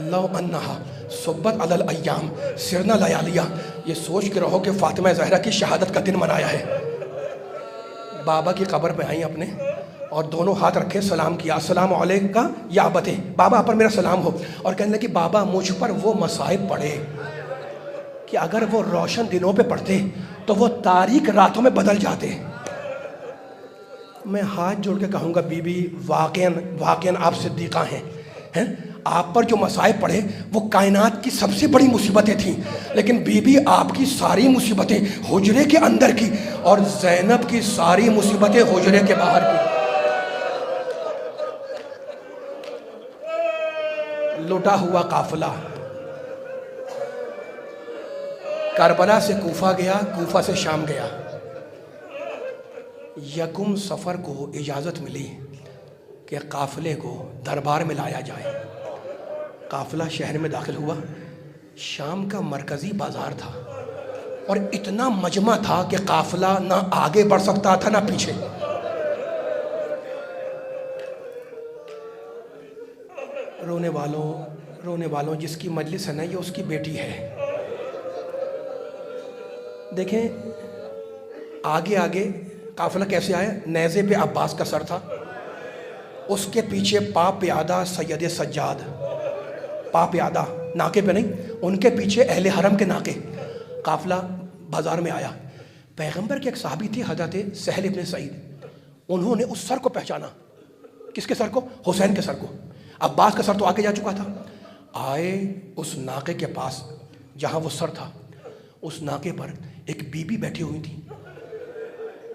لو انہا صبت علی الایام سرنا لیالیہ. یہ سوچ کے رہو کہ فاطمہ زہرا کی شہادت کا دن منایا ہے. بابا کی قبر پہ آئیں اپنے, اور دونوں ہاتھ رکھے, سلام کیا, السلام علیکہ یا ابتے, بابا آپ پر میرا سلام ہو. اور کہنے لگی, بابا مجھ پر وہ مصائب پڑے کہ اگر وہ روشن دنوں پہ پڑھتے تو وہ تاریک راتوں میں بدل جاتے. میں ہاتھ جوڑ کے کہوں گا, بی بی واقعاً آپ صدیقہ ہیں. آپ پر جو مصائب پڑے وہ کائنات کی سب سے بڑی مصیبتیں تھیں, لیکن بی بی آپ کی ساری مصیبتیں حجرے کے اندر کی, اور زینب کی ساری مصیبتیں حجرے کے باہر کی. لٹا ہوا قافلہ کربلا سے کوفہ گیا, کوفہ سے شام گیا. یکم سفر کو اجازت ملی کہ قافلے کو دربار میں لایا جائے. قافلہ شہر میں داخل ہوا. شام کا مرکزی بازار تھا, اور اتنا مجمع تھا کہ قافلہ نہ آگے بڑھ سکتا تھا نہ پیچھے. رونے والوں جس کی مجلس ہے نا, یہ اس کی بیٹی ہے. دیکھیں آگے قافلہ کیسے آیا. نیزے پہ عباس کا سر تھا, اس کے پیچھے پا پیادہ سید سجاد, پا پیادہ, ناکے پہ نہیں, ان کے پیچھے اہل حرم کے ناکے. قافلہ بازار میں آیا. پیغمبر کے ایک صحابی تھے حضرت سہل ابن سعید, انہوں نے اس سر کو پہچانا. کس کے سر کو؟ حسین کے سر کو. عباس کا سر تو آگے جا چکا تھا. آئے اس ناکے کے پاس جہاں وہ سر تھا. اس ناکے پر ایک بی بی بیٹھی ہوئی تھی.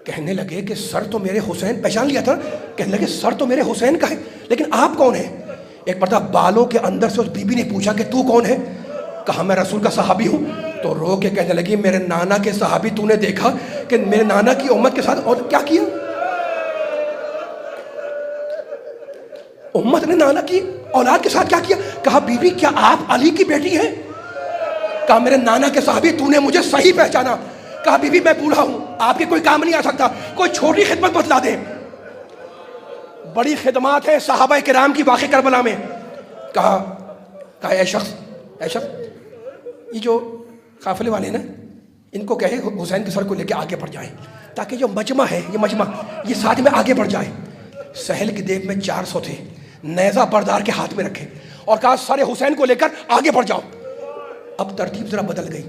کہنے لگے کہ سر تو میرے حسین, پہچان لیا تھا, کہنے لگے سر تو میرے حسین کا ہے, لیکن آپ کون ہیں؟ ایک مرتبہ بالوں کے اندر سے اس بی بی نے پوچھا کہ تو کون ہے؟ کہا میں رسول کا صحابی ہوں. تو رو کے کہنے لگی, میرے نانا کے صحابی تو نے دیکھا کہ میرے نانا کی امت کے ساتھ اور کیا کیا؟ امت نے نانا کی اولاد کے ساتھ کیا کیا؟ کہا بی بی کیا آپ علی کی بیٹی ہیں؟ کہا میرے نانا کے صحابی تو نے مجھے صحیح پہچانا. کہا بی بی میں بوڑھا ہوں, آپ کے کوئی کام نہیں آ سکتا, کوئی چھوٹی خدمت بتلا دے. بڑی خدمات ہیں صحابہ کرام کی واقع کربلا میں. کہا اے شخص یہ جو قافلے والے نا ان کو کہے حسین کے سر کو لے کے آگے بڑھ جائیں تاکہ جو مجمع ہے یہ ساتھ میں آگے بڑھ جائے. سہل کی دیب میں 400 تھے, نیزہ بردار کے ہاتھ میں رکھے اور کہا سارے حسین کو لے کر آگے بڑھ جاؤ. اب ترتیب ذرا بدل گئی.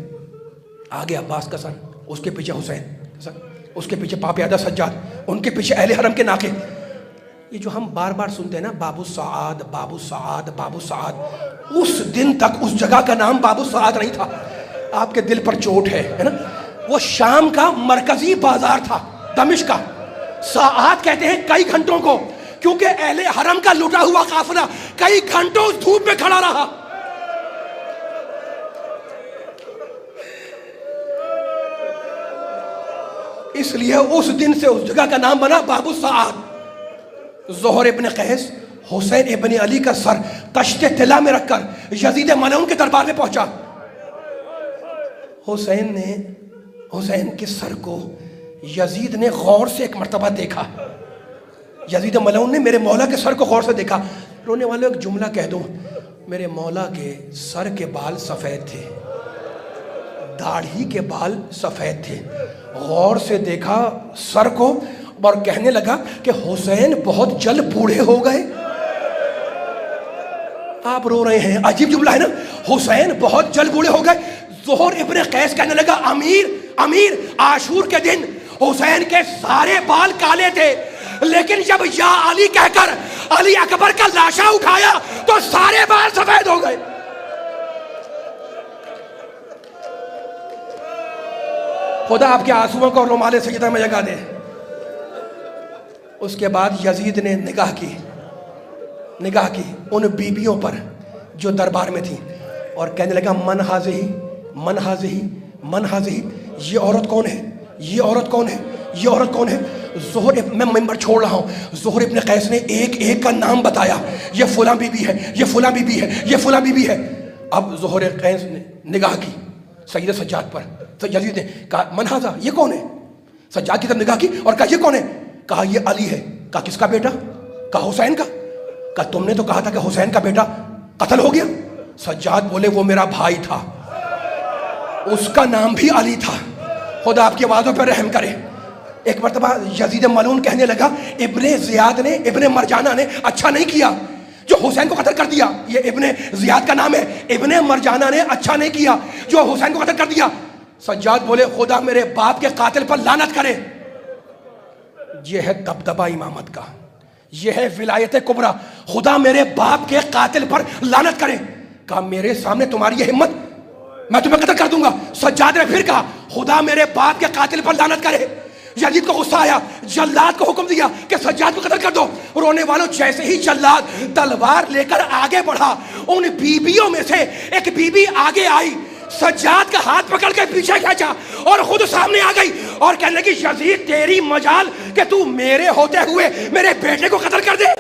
آگے عباس کا سر, اس کے پیچھے حسین کا سر, اس کے پیچھے پاپیادہ سجاد, ان کے پیچھے اہل حرم کے ناکے. یہ جو ہم بار بار سنتے ہیں نا بابو سعاد بابو سعاد بابو سعاد, اس دن تک اس جگہ کا نام بابو سعاد نہیں تھا. آپ کے دل پر چوٹ ہے نا. وہ شام کا مرکزی بازار تھا, دمشق کا. ساعات کہتے ہیں کئی گھنٹوں کو, کیونکہ اہل حرم کا لٹا ہوا قافلہ کئی گھنٹوں اس دھوپ میں کھڑا رہا. اس لیے اس دن سے اس جگہ کا نام بنا بابو سعاد. زہر ابن قیس حسین ابن علی کا سر تشت طلا میں رکھ کر یزید ملعون کے دربار میں پہنچا. حسین کے سر کو یزید نے غور سے ایک مرتبہ دیکھا. یزید ملعون نے میرے مولا کے سر کو غور سے دیکھا. رونے والوں ایک جملہ کہہ دو, میرے مولا کے سر کے بال سفید تھے, داڑھی کے بال سفید تھے. غور سے دیکھا سر کو اور کہنے لگا کہ حسین بہت جلد بوڑھے ہو گئے. آپ رو رہے ہیں, عجیب جملہ ہے نا, حسین بہت جلد بوڑھے ہو گئے. زہر ابن قیس کہنے لگا امیر عاشور کے دن حسین کے سارے بال کالے تھے, لیکن جب یا علی کہہ کر علی اکبر کا لاشا اٹھایا تو سارے بال سفید ہو گئے. خدا آپ کے آنسوؤں کو رومال سجدہ میں جگہ دے. اس کے بعد یزید نے نگاہ کی ان بیبیوں پر جو دربار میں تھیں اور کہنے لگا من حاضہی, یہ عورت کون ہے؟ زہر, میں ممبر چھوڑ رہا ہوں. زہر ابن قیس نے ایک ایک کا نام بتایا, یہ فلاں بی بی ہے, یہ فلاں بی بی ہے, یہ فلاں بی بی ہے. اب زہر قیس نے نگاہ کی سید سجاد پر. یزید نے کہا من حاضہ, یہ کون ہے؟ سجاد کی طرف نگاہ کی اور کہا یہ کون ہے؟ کہا یہ علی ہے. کہا کس کا بیٹا؟ کہا حسین کا. کہا تم نے تو کہا تھا کہ حسین کا بیٹا قتل ہو گیا. سجاد بولے وہ میرا بھائی تھا, اس کا نام بھی علی تھا. خدا آپ کی آوازوں پر رحم کرے. ایک مرتبہ یزید ملعون کہنے لگا ابن مرجانہ نے اچھا نہیں کیا جو حسین کو قتل کر دیا. یہ ابن زیاد کا نام ہے. ابن مرجانہ نے اچھا نہیں کیا جو حسین کو قتل کر دیا. سجاد بولے خدا میرے باپ کے قاتل پر لعنت کرے. یہ ہے دبدبہ امامت کا, یہ ہے ولایت کبریٰ. خدا میرے باپ کے قاتل پر لعنت کرے. کہا میرے سامنے تمہاری یہ ہمت, میں تمہیں قتل کر دوں گا. سجاد نے پھر کہا خدا میرے باپ کے قاتل پر لعنت کرے. یزید کو غصہ آیا, جلاد کو حکم دیا کہ سجاد کو قتل کر دو. رونے والوں جیسے ہی جلاد تلوار لے کر آگے بڑھا, ان بیبیوں میں سے ایک بیوی آگے آئی, سجاد کا ہاتھ پکڑ کے پیچھے کھینچا اور خود سامنے آ گئی اور کہنے لگی یزید تیری مجال کہ تو میرے ہوتے ہوئے میرے بیٹے کو قتل کر دے.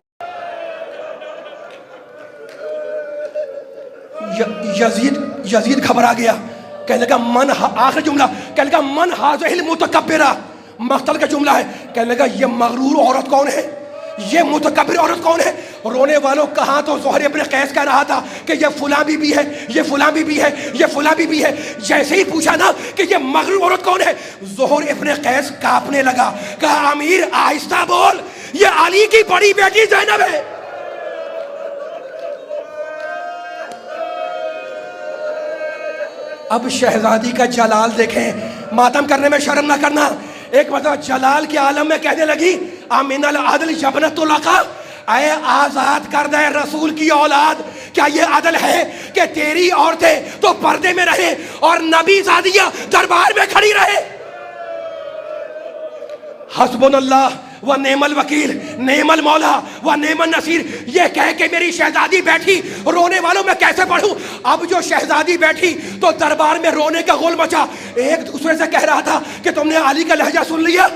یزید گھبرا گیا, کہنے لگا آخر جملہ کہنے لگا من حاضہ المتکبرہ, مقتل کا جملہ ہے. کہنے لگا یہ مغرور عورت کون ہے, یہ متکبر عورت کون ہے؟ رونے والوں کہاں تو زہر ابن قیس کہہ رہا تھا کہ یہ فلاں بی بی ہے, یہ فلاں بی بی ہے, یہ فلاں بی بی ہے. جیسے ہی پوچھا نا کہ یہ مغرور عورت کون ہے, زہر ابن قیس کانپنے لگا. کہا امیر آہستہ بول, یہ علی کی بڑی بیٹی زینب ہے. اب شہزادی کا جلال دیکھیں, ماتم کرنے میں شرم نہ کرنا. ایک مطلب جلال کے عالم میں کہنے لگی امین العدل جبنت العقا, اے آزاد کردہ رسول کی اولاد, کیا یہ عدل ہے کہ تیری عورتیں تو پردے میں رہے اور نبی زادیہ دربار میں کھڑی رہے؟ حسبنا اللہ و نعم الوکیل, نعم المولا و نعم النصیر. یہ کہہ کے میری شہزادی بیٹھی. رونے والوں میں کیسے پڑھوں؟ اب جو شہزادی بیٹھی تو دربار میں رونے کا غول مچا. ایک دوسرے سے کہہ رہا تھا کہ تم نے علی کا لہجہ سن لیا,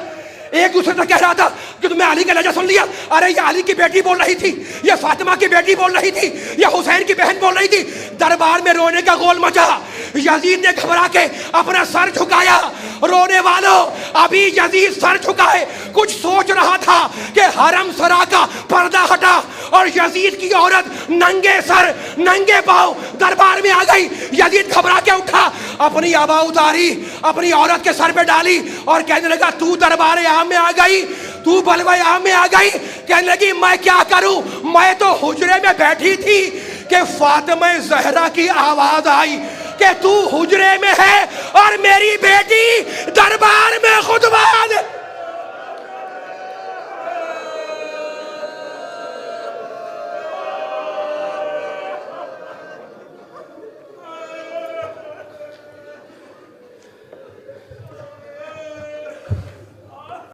ایک دوسرے سے کہہ رہا تھا کہ تمہیں علی کا لہجہ سن لیا، ارے یہ علی کی بیٹی بول رہی تھی، یہ فاطمہ کی بیٹی بول رہی تھی، یہ حسین کی بہن بول رہی تھی۔ دربار میں رونے کا غول مچا، یزید نے گھبرا کے اپنا سر جھکایا۔ رونے والوں، ابھی یزید سر جھکائے کچھ سوچ رہا تھا کہ حرم سرا کا پردہ ہٹا اور یزید کی عورت ننگے سر ننگے پاؤں دربار میں آ گئی۔ یزید گھبرا کے اٹھا، اپنی آبا اتاری، اپنی عورت کے سر پہ ڈالی اور کہنے لگا تو دربار عام میں آ گئی، تو بلوہ عام میں آ گئی۔ کہنے لگی میں کیا کروں، میں تو حجرے میں بیٹھی تھی کہ فاطمہ زہرا کی آواز آئی کہ تو حجرے میں ہے اور میری بیٹی دربار میں خطبہ دے۔